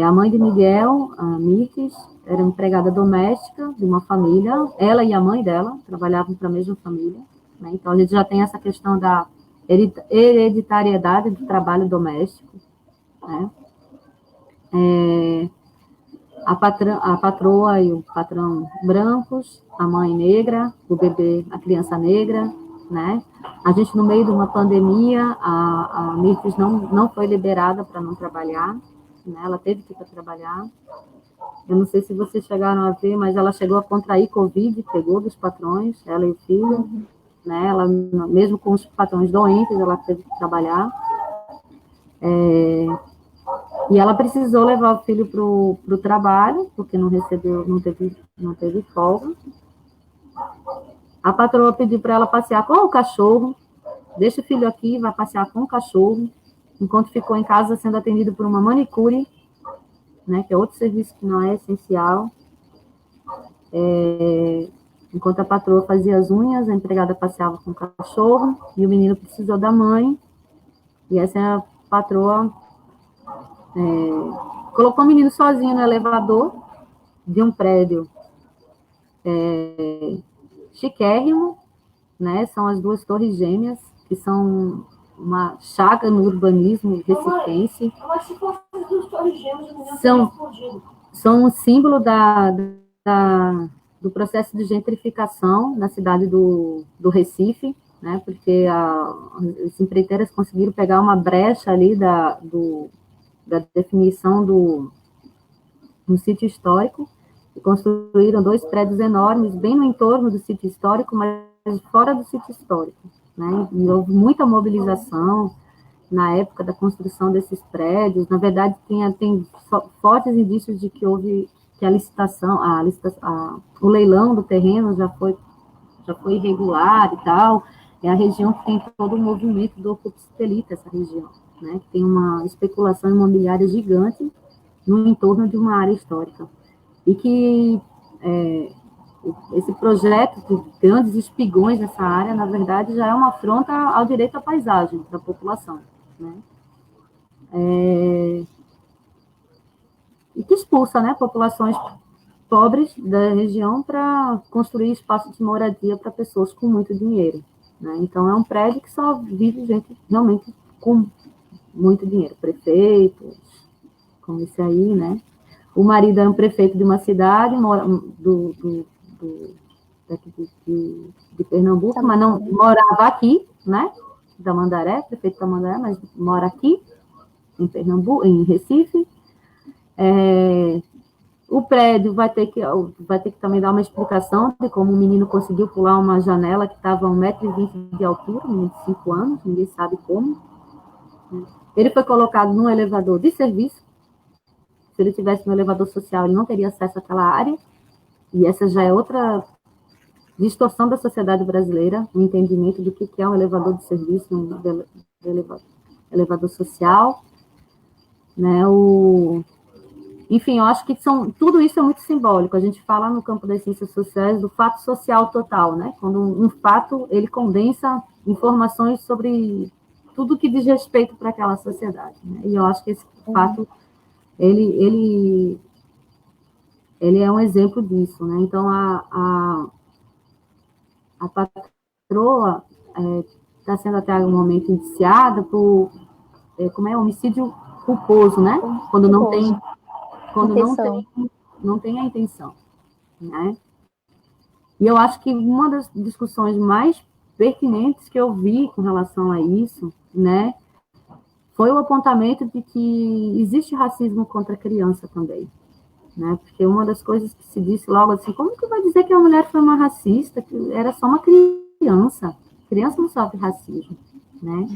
A mãe de Miguel, a Mirtes, era empregada doméstica de uma família, ela e a mãe dela trabalhavam para a mesma família, né? Então a gente já tem essa questão da hereditariedade do trabalho doméstico, né? A patroa e o patrão brancos, a mãe negra, o bebê, a criança negra, né? A gente, no meio de uma pandemia, a Mirtes não foi liberada para não trabalhar, né? Ela teve que ir para trabalhar. Eu não sei se vocês chegaram a ver, mas ela chegou a contrair Covid, pegou dos patrões, ela e o filho, né? Ela, mesmo com os patrões doentes, ela teve que trabalhar. E ela precisou levar o filho para o trabalho, porque não teve folga. A patroa pediu para ela passear com o cachorro, deixa o filho aqui, vai passear com o cachorro, enquanto ficou em casa sendo atendido por uma manicure, né, que é outro serviço que não é essencial. Enquanto a patroa fazia as unhas, a empregada passeava com o cachorro, e o menino precisou da mãe, e essa patroa colocou o menino sozinho no elevador de um prédio chiquérrimo, né? São as duas torres gêmeas, que são uma chaga no urbanismo recifense. Mas se fossem as duas torres gêmeas, são um símbolo do processo de gentrificação na cidade do Recife, né? Porque as empreiteiras conseguiram pegar uma brecha ali da definição do sítio histórico, e construíram 2 prédios enormes, bem no entorno do sítio histórico, mas fora do sítio histórico, né? E houve muita mobilização na época da construção desses prédios. Na verdade, tem fortes indícios de que houve que o leilão do terreno já foi irregular e tal. É a região que tem todo o movimento do Opus Delita, essa região, né? Que tem uma especulação imobiliária gigante no entorno de uma área histórica. E que esse projeto de grandes espigões nessa área, na verdade, já é uma afronta ao direito à paisagem da população, né? E que expulsa, né, populações pobres da região para construir espaços de moradia para pessoas com muito dinheiro, né? Então, é um prédio que só vive gente realmente com muito dinheiro, prefeitos, como esse aí, né? O marido era um prefeito de uma cidade, de Pernambuco, mas não morava aqui, né? Prefeito da Mandaré, mas mora aqui, em Pernambuco, em Recife. O prédio vai ter que também dar uma explicação de como o menino conseguiu pular uma janela que estava a 1,20 m de altura, um menino de 5 anos, ninguém sabe como. Ele foi colocado num elevador de serviço. Se ele tivesse no elevador social, ele não teria acesso àquela área, e essa já é outra distorção da sociedade brasileira, o entendimento do que é um elevador de serviço, um elevador social, né? Enfim, eu acho que tudo isso é muito simbólico. A gente fala no campo das ciências sociais do fato social total, né? Quando um fato, ele condensa informações sobre tudo que diz respeito para aquela sociedade, né? E eu acho que esse fato ele é um exemplo disso, né? Então, a patroa está sendo até o momento indiciada por homicídio culposo, né? Quando não tem a intenção, né? E eu acho que uma das discussões mais pertinentes que eu vi com relação a isso, né, foi o apontamento de que existe racismo contra a criança também, né? Porque uma das coisas que se disse logo assim, como que vai dizer que a mulher foi uma racista, que era só uma criança? Criança não sofre racismo, né?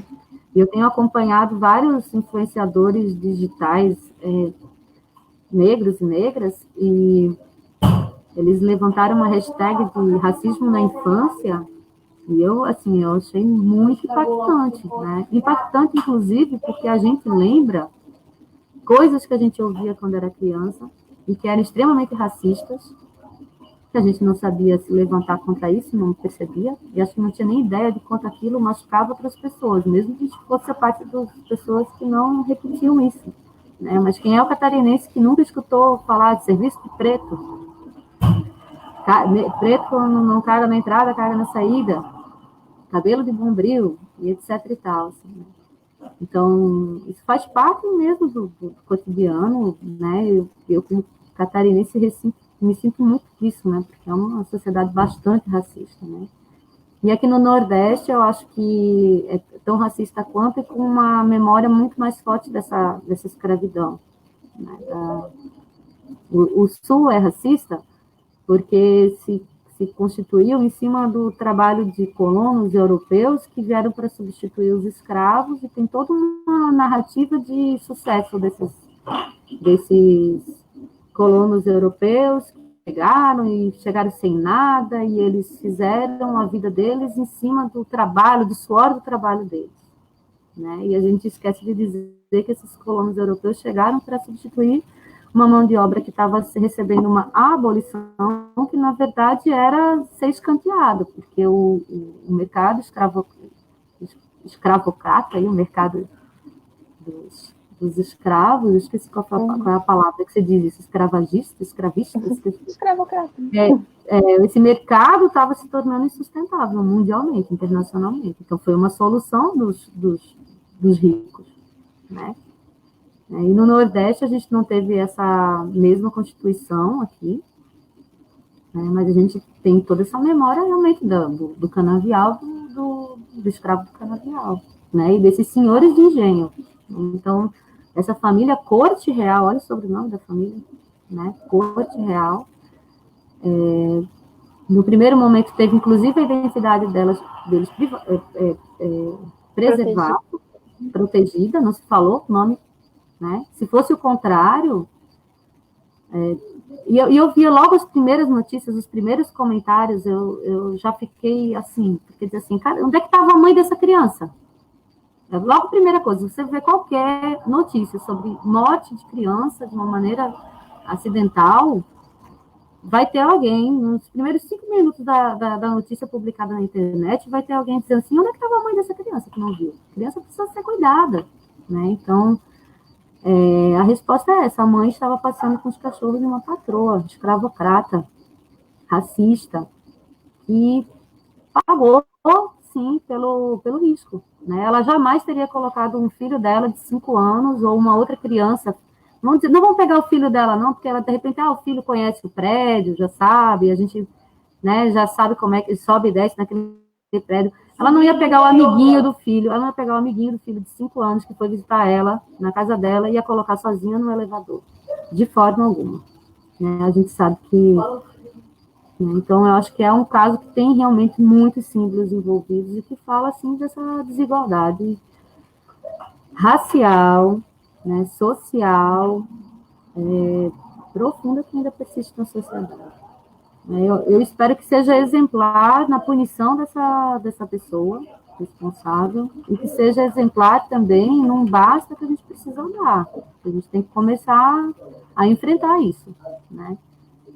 E eu tenho acompanhado vários influenciadores digitais negros e negras, e eles levantaram uma hashtag de racismo na infância, E eu, assim, eu achei muito impactante, né? Impactante, inclusive, porque a gente lembra coisas que a gente ouvia quando era criança e que eram extremamente racistas, que a gente não sabia se levantar contra isso, não percebia, e acho que não tinha nem ideia de quanto aquilo machucava outras pessoas, mesmo que fosse parte das pessoas que não repetiam isso. Né? Mas quem é o catarinense que nunca escutou falar de serviço de preto? Preto não caga na entrada, caga na saída, cabelo de bombril, e etc e tal. Assim, né? Então, isso faz parte mesmo do cotidiano, né? Eu como catarinense, me sinto muito disso, né? Porque é uma sociedade bastante racista, né? E aqui no Nordeste, eu acho que é tão racista quanto e com uma memória muito mais forte dessa escravidão. Né? O Sul é racista porque se constituiu em cima do trabalho de colonos europeus que vieram para substituir os escravos, e tem toda uma narrativa de sucesso desses colonos europeus que chegaram sem nada, e eles fizeram a vida deles em cima do trabalho, do suor do trabalho deles. Né? E a gente esquece de dizer que esses colonos europeus chegaram para substituir uma mão de obra que estava recebendo uma abolição, que na verdade era ser escanteado, porque o mercado escravocrata, o mercado dos escravos, esqueci qual é a palavra que você diz isso, escravista? Escravocrata. Esse mercado estava se tornando insustentável mundialmente, internacionalmente. Então, foi uma solução dos ricos, né? E no Nordeste a gente não teve essa mesma constituição aqui, né? Mas a gente tem toda essa memória realmente do canavial, do escravo do canavial, né? E desses senhores de engenho. Então, essa família Corte Real, olha o sobrenome da família, né? Corte Real. No primeiro momento teve inclusive a identidade deles preservada, protegida, não se falou o nome. Né? Se fosse o contrário, e eu via logo as primeiras notícias, os primeiros comentários, eu já fiquei assim, porque dizer assim, cara, onde é que estava a mãe dessa criança? Logo a primeira coisa, você vê qualquer notícia sobre morte de criança de uma maneira acidental, vai ter alguém, nos primeiros 5 minutos da notícia publicada na internet, vai ter alguém dizendo assim, onde é que estava a mãe dessa criança que não viu? A criança precisa ser cuidada, né? Então, a resposta é essa: a mãe estava passeando com os cachorros de uma patroa, escravocrata, racista, que pagou, sim, pelo risco. Né? Ela jamais teria colocado um filho dela de 5 anos ou uma outra criança. Vamos dizer, não vamos pegar o filho dela, não, porque ela, de repente, o filho conhece o prédio, já sabe, a gente, né, já sabe como é que ele sobe e desce naquele prédio. Ela não ia pegar o amiguinho do filho, ela não ia pegar o amiguinho do filho de 5 anos que foi visitar ela na casa dela e ia colocar sozinha no elevador, de forma alguma. Né? A gente sabe que... Né? Então, eu acho que é um caso que tem realmente muitos símbolos envolvidos e que fala, assim, dessa desigualdade racial, né, social, profunda que ainda persiste na sociedade. Eu espero que seja exemplar na punição dessa pessoa responsável e que seja exemplar também, não basta que a gente precisa andar, a gente tem que começar a enfrentar isso, né?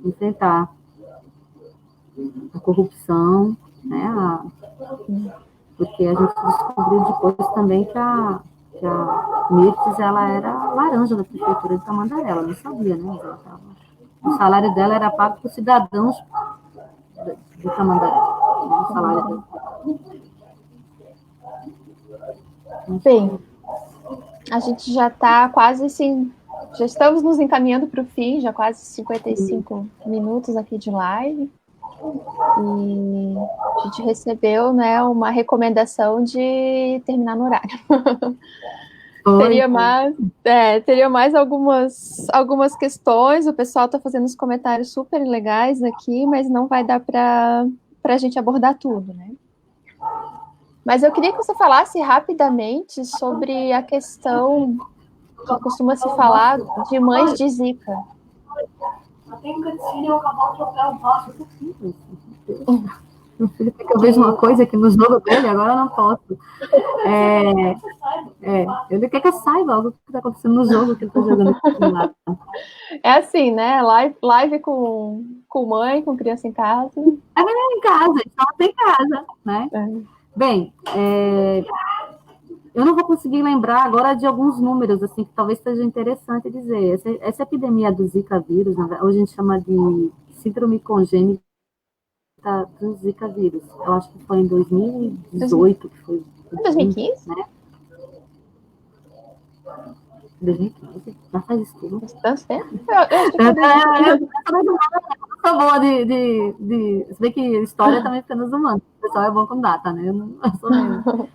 Enfrentar a corrupção, né? Porque a gente descobriu depois também que a Mirtes, ela era laranja da prefeitura de Tamandaré, ela não sabia, né? O salário dela era pago por cidadãos de Tamandaré, né? O salário dela. Bem, a gente já está quase assim, já estamos nos encaminhando para o fim, já quase 55 minutos aqui de live. E a gente recebeu, né, uma recomendação de terminar no horário. Teria mais algumas questões, o pessoal está fazendo uns comentários super legais aqui, mas não vai dar para a gente abordar tudo, né? Mas eu queria que você falasse rapidamente sobre a questão que costuma se falar de mães de Zika. Meu filho quer que eu veja uma coisa aqui no jogo dele, agora eu não posso. Ele quer que eu saiba algo que está acontecendo no jogo que ele está jogando aqui do lado. É assim, né? Live com mãe, com criança em casa. Em casa, só tem casa, né? Bem, eu não vou conseguir lembrar agora de alguns números, assim, que talvez seja interessante dizer. Essa epidemia do Zika vírus, hoje a gente chama de síndrome congênita do Zika vírus. Eu acho que foi em 2018 que foi. 2015? Né? 2015? Já faz isso tudo. Tanto tempo? Eu sou boa de. Se bem que história também fica nos humanos. O pessoal é bom com data, né? Eu não sou mesmo.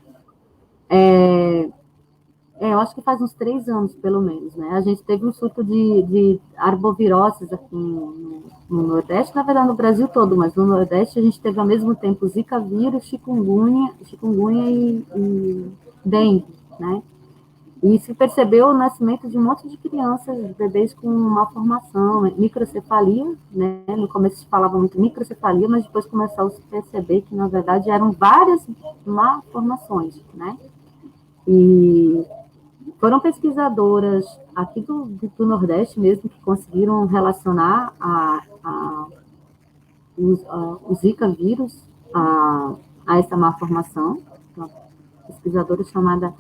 Eu acho que faz uns 3 anos, pelo menos, né? A gente teve um surto de arboviroses aqui no Nordeste, na verdade no Brasil todo, mas no Nordeste a gente teve ao mesmo tempo Zika vírus, chikungunya e dengue, né? E se percebeu o nascimento de um monte de crianças, bebês com malformação, microcefalia, né? No começo se falava muito microcefalia, mas depois começou a se perceber que, na verdade, eram várias malformações, né? E foram pesquisadoras aqui do Nordeste mesmo que conseguiram relacionar o Zika vírus a essa malformação. Uma pesquisadora chamada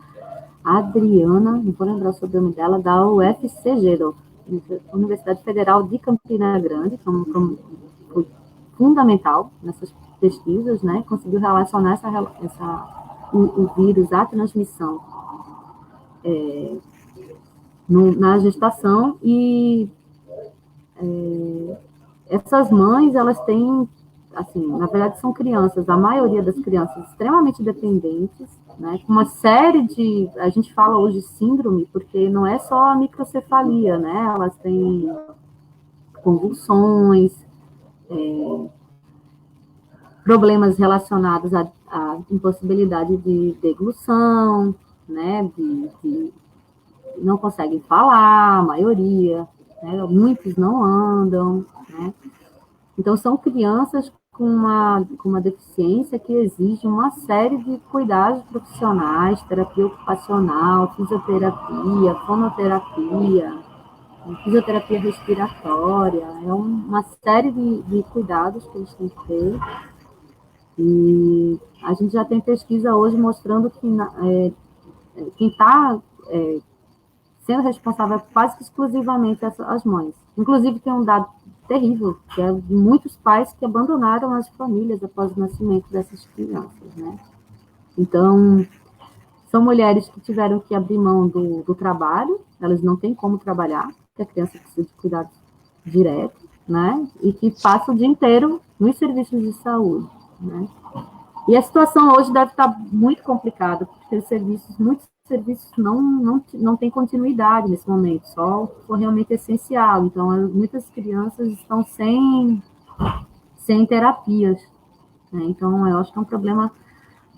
Adriana, não vou lembrar o sobrenome dela, da UFCG, da Universidade Federal de Campina Grande, que foi fundamental nessas pesquisas, né? Conseguiu relacionar o vírus à transmissão na gestação e essas mães, elas têm, assim, na verdade são crianças, a maioria das crianças extremamente dependentes, né, com uma série a gente fala hoje síndrome, porque não é só a microcefalia, né, elas têm convulsões, problemas relacionados à impossibilidade de deglução, né, de não conseguem falar, a maioria, né, muitos não andam, né. Então, são crianças com uma deficiência que exige uma série de cuidados profissionais, terapia ocupacional, fisioterapia, fonoterapia, fisioterapia respiratória, é uma série de cuidados que eles têm que ter. E a gente já tem pesquisa hoje mostrando que quem está sendo responsável quase que exclusivamente as mães. Inclusive, tem um dado terrível, que é de muitos pais que abandonaram as famílias após o nascimento dessas crianças, né? Então, são mulheres que tiveram que abrir mão do trabalho, elas não têm como trabalhar, porque a criança precisa de cuidados diretos, né? E que passam o dia inteiro nos serviços de saúde, né? E a situação hoje deve estar muito complicada, porque muitos serviços não têm continuidade nesse momento, só for realmente essencial. Então, muitas crianças estão sem terapias, né? Então, eu acho que é um problema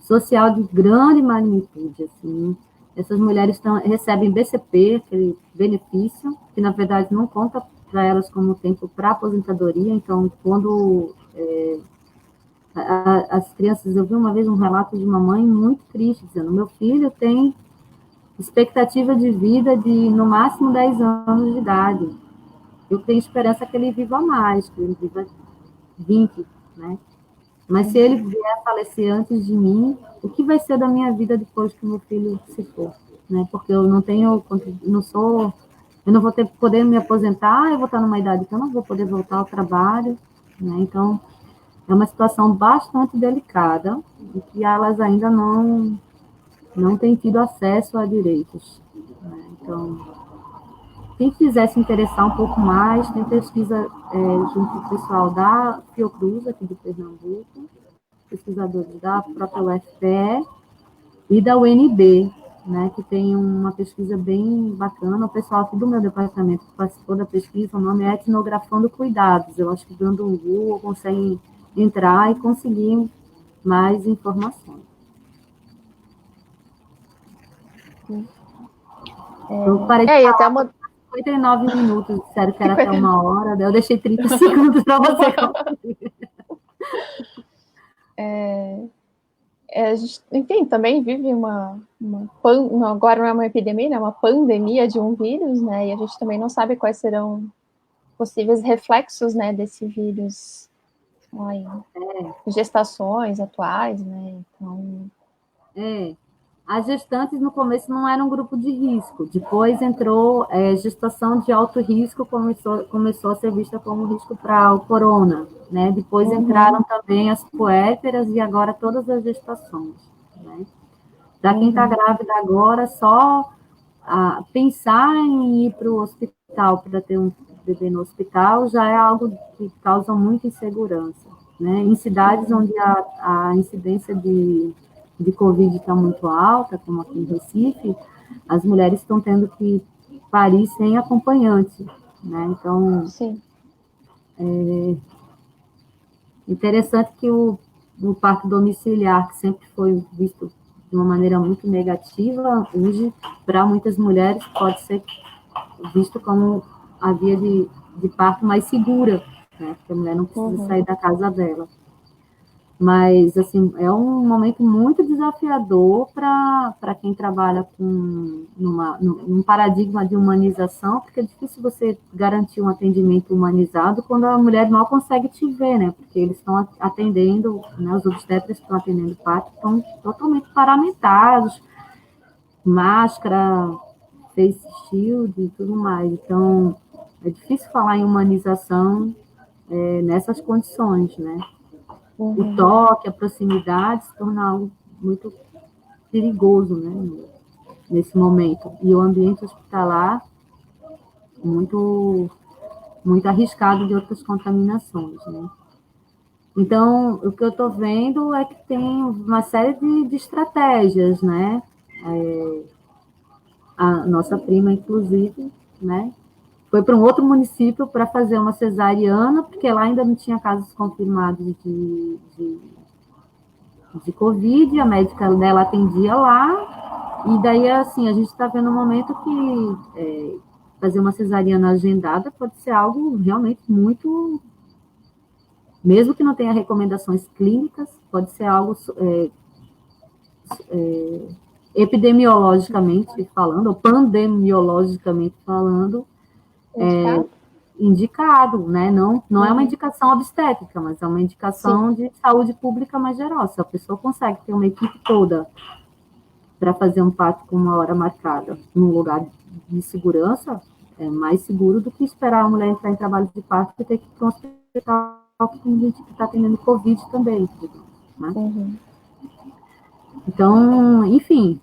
social de grande magnitude, assim. Essas mulheres recebem BCP, aquele benefício, que, na verdade, não conta para elas como tempo para aposentadoria. Então, quando as crianças, eu vi uma vez um relato de uma mãe muito triste, dizendo, meu filho tem expectativa de vida de, no máximo, 10 anos de idade. Eu tenho esperança que ele viva mais, que ele viva 20, né? Mas se ele vier a falecer antes de mim, o que vai ser da minha vida depois que meu filho se for? Né? Porque eu não vou poder me aposentar, eu vou estar numa idade que eu não vou poder voltar ao trabalho, né? Então, é uma situação bastante delicada e que elas ainda não têm tido acesso a direitos, né? Então, quem quiser se interessar um pouco mais, tem pesquisa junto com o pessoal da Fiocruz, aqui de Pernambuco, pesquisadores da própria UFPE e da UNB, né, que tem uma pesquisa bem bacana. O pessoal aqui do meu departamento que participou da pesquisa, o nome é Etnografando Cuidados. Eu acho que dando um Google conseguem entrar e conseguir mais informações. Eu parei de falar 59 minutos, disseram que era até 1 hora, daí eu deixei 30 segundos para você. A gente, enfim, também vive agora não é uma epidemia, é uma pandemia de um vírus, né? E a gente também não sabe quais serão possíveis reflexos, né, desse vírus em gestações atuais, né? Então, as gestantes no começo não eram um grupo de risco, depois entrou gestação de alto risco, começou a ser vista como risco para o corona, né? Depois entraram também as puérperas e agora todas as gestações, né? Para quem está grávida agora, só pensar em ir para o hospital, para ter um bebê no hospital, já é algo que causa muita insegurança, né? Em cidades onde a incidência de Covid está muito alta, como aqui em Recife, as mulheres estão tendo que parir sem acompanhante, né? Então, sim. interessante que o parto domiciliar, que sempre foi visto de uma maneira muito negativa, hoje, para muitas mulheres, pode ser visto como a via de parto mais segura, né? Porque a mulher não precisa sair da casa dela. Mas, assim, é um momento muito desafiador para quem trabalha num paradigma de humanização, porque é difícil você garantir um atendimento humanizado quando a mulher mal consegue te ver, né? Porque eles estão atendendo, né, os obstetras que estão atendendo parto estão totalmente paramentados, máscara, face shield e tudo mais. Então, é difícil falar em humanização nessas condições, né? O toque, a proximidade se torna algo muito perigoso, né, nesse momento. E o ambiente hospitalar muito, muito arriscado de outras contaminações, né. Então, o que eu estou vendo é que tem uma série de estratégias, né. A nossa prima, inclusive, né, foi para um outro município para fazer uma cesariana, porque lá ainda não tinha casos confirmados de Covid, a médica dela atendia lá, e daí, assim, a gente está vendo um momento que fazer uma cesariana agendada pode ser algo realmente muito, mesmo que não tenha recomendações clínicas, pode ser algo epidemiologicamente falando, ou pandemiologicamente falando, indicado, né? Não é uma indicação obstétrica, mas é uma indicação de saúde pública mais geral. Se a pessoa consegue ter uma equipe toda para fazer um parto com uma hora marcada num lugar de segurança, é mais seguro do que esperar a mulher entrar em trabalho de parto e ter que ir para um hospital que tem gente que está tendo Covid também, né? Então, enfim,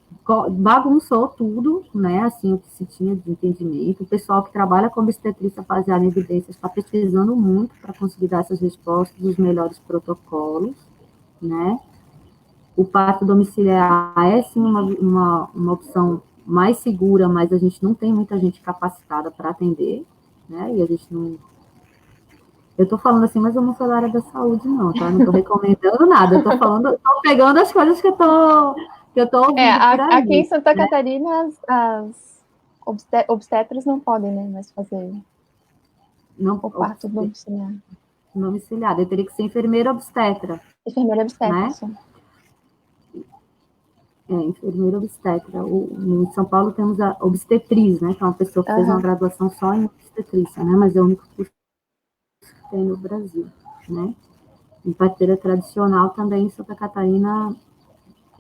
bagunçou tudo, né, assim, o que se tinha de entendimento. O pessoal que trabalha com obstetrícia baseada em evidências está pesquisando muito para conseguir dar essas respostas, os melhores protocolos, né. O parto domiciliar é, sim, uma opção mais segura, mas a gente não tem muita gente capacitada para atender, né, e a gente não... Eu estou falando assim, mas eu não sou da área da saúde, não, tá? Não estou recomendando nada, eu estou pegando as coisas que eu estou ouvindo por aí. Aqui em Santa Catarina, as obstetras não podem, né, mais fazer o parto domiciliar. Domiciliar, eu teria que ser enfermeira obstetra. Enfermeira obstetra, né? sim. Enfermeira obstetra. Em São Paulo temos a obstetriz, né? Que é uma pessoa que fez uma graduação só em obstetrícia, né? Mas é o único curso que tem no Brasil, né? Em parteira tradicional também em Santa Catarina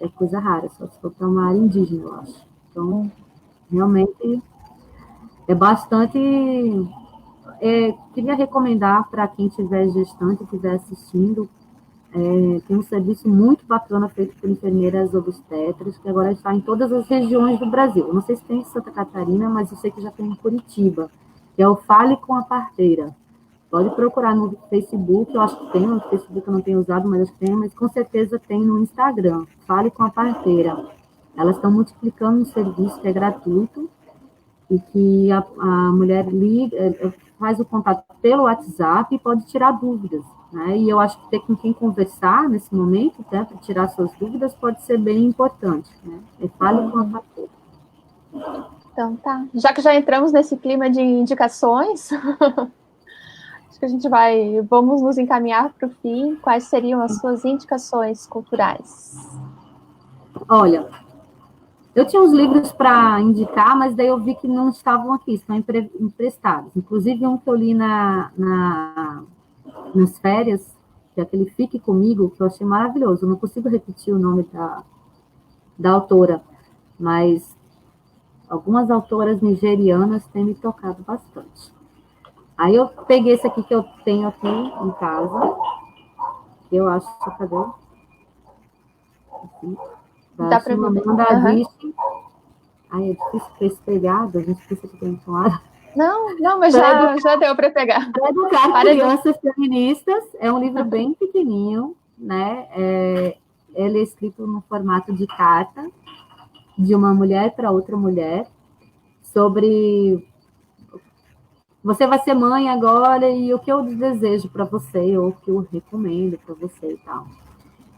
é coisa rara, só se for para uma área indígena, eu acho. Então, realmente é bastante... queria recomendar para quem tiver gestante, estiver assistindo, tem um serviço muito bacana feito por enfermeiras obstetras, que agora está em todas as regiões do Brasil. Eu não sei se tem em Santa Catarina, mas eu sei que já tem em Curitiba, que é o Fale com a Parteira. Pode procurar no Facebook, eu acho que tem, no Facebook eu não tenho usado, mas acho que tem, mas com certeza tem no Instagram, Fale com a Parteira. Elas estão multiplicando um serviço que é gratuito, e que a mulher liga, faz o contato pelo WhatsApp e pode tirar dúvidas, né? E eu acho que ter com quem conversar nesse momento, né, para tirar suas dúvidas, pode ser bem importante, né? Fale com a parteira. Então, tá. Já que já entramos nesse clima de indicações, acho que vamos nos encaminhar para o fim. Quais seriam as suas indicações culturais? Olha, eu tinha uns livros para indicar, mas daí eu vi que não estavam aqui, estão emprestados. Inclusive um que eu li nas férias, que é aquele Fique Comigo, que eu achei maravilhoso. Eu não consigo repetir o nome da autora, mas algumas autoras nigerianas têm me tocado bastante. Aí eu peguei esse aqui que eu tenho aqui em casa, que eu acho, cadê? Aqui, da Dá para ver bem. Chimamanda Adichie. Ai, é difícil para esse pegado, a gente precisa ter tomado. Não, mas já deu para pegar. Para educar crianças feministas, é um livro bem pequenininho, né? Ele é escrito no formato de carta, de uma mulher para outra mulher, sobre você vai ser mãe agora e o que eu desejo para você, ou o que eu recomendo para você e tal.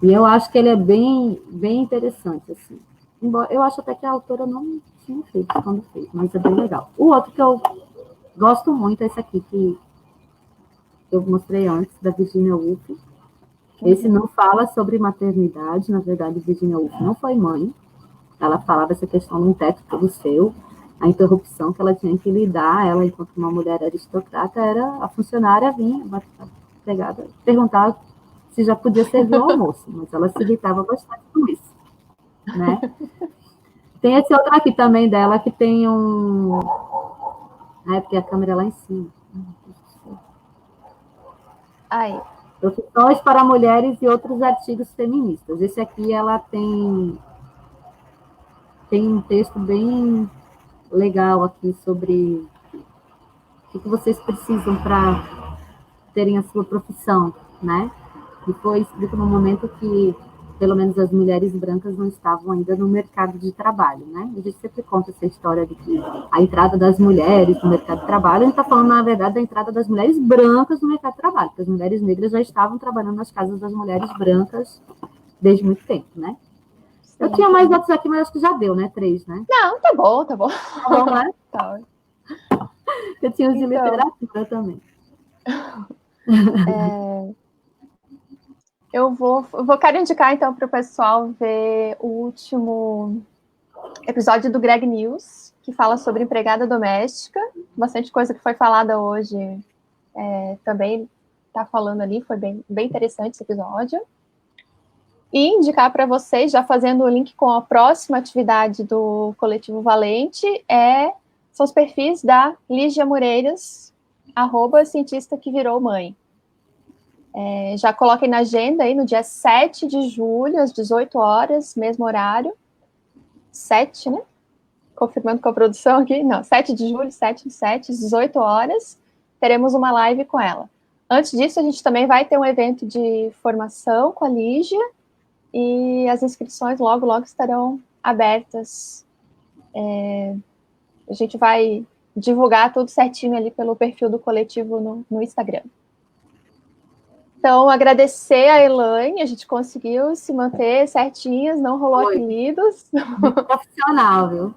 E eu acho que ele é bem, bem interessante, assim. Embora, eu acho até que a autora não tinha feito quando fez, mas é bem legal. O outro que eu gosto muito é esse aqui, que eu mostrei antes, da Virginia Woolf. Esse não fala sobre maternidade, na verdade, Virginia Woolf não foi mãe. Ela falava essa questão de um teto todo seu, a interrupção que ela tinha que lidar, ela, enquanto uma mulher aristocrata, era a funcionária vinha, pegada, perguntar se já podia servir o almoço, mas ela se irritava bastante com isso, né? Tem esse outro aqui também dela, que tem um... Ah, é porque a câmera é lá em cima. Aí. Profissões para mulheres e outros artigos feministas. Esse aqui, ela tem um texto bem legal aqui sobre o que vocês precisam para terem a sua profissão, né? E foi escrito no momento que, pelo menos, as mulheres brancas não estavam ainda no mercado de trabalho, né? A gente sempre conta essa história de que a entrada das mulheres no mercado de trabalho, a gente está falando, na verdade, da entrada das mulheres brancas no mercado de trabalho, porque as mulheres negras já estavam trabalhando nas casas das mulheres brancas desde muito tempo, né? Sim. Eu tinha mais outros aqui, mas acho que já deu, né? 3, né? Não, tá bom. Tá bom, né? Tá. Eu tinha os de literatura também. Eu quero indicar, então, para o pessoal ver o último episódio do Greg News, que fala sobre empregada doméstica. Bastante coisa que foi falada hoje também está falando ali, foi bem interessante esse episódio. E indicar para vocês, já fazendo o link com a próxima atividade do Coletivo Valente, são os perfis da Lígia Moreiras, @cientista que virou mãe. Já coloquem na agenda aí no dia 7 de julho, às 18 horas, mesmo horário. 7, né? Confirmando com a produção aqui. Não, 7 de julho, 7/7, às 18 horas, teremos uma live com ela. Antes disso, a gente também vai ter um evento de formação com a Lígia, e as inscrições logo estarão abertas. A gente vai divulgar tudo certinho ali pelo perfil do coletivo no Instagram. Então, agradecer a Elaine, a gente conseguiu se manter certinhas, não rolou apelidos. Muito profissional, viu?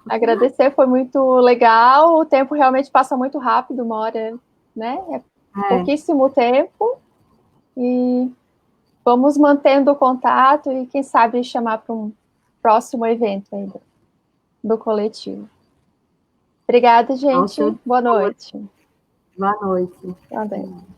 Agradecer, foi muito legal, o tempo realmente passa muito rápido, uma hora, né? Pouquíssimo tempo, e vamos mantendo o contato e, quem sabe, chamar para um próximo evento aí do coletivo. Obrigada, gente. Boa noite. Boa noite. Boa noite.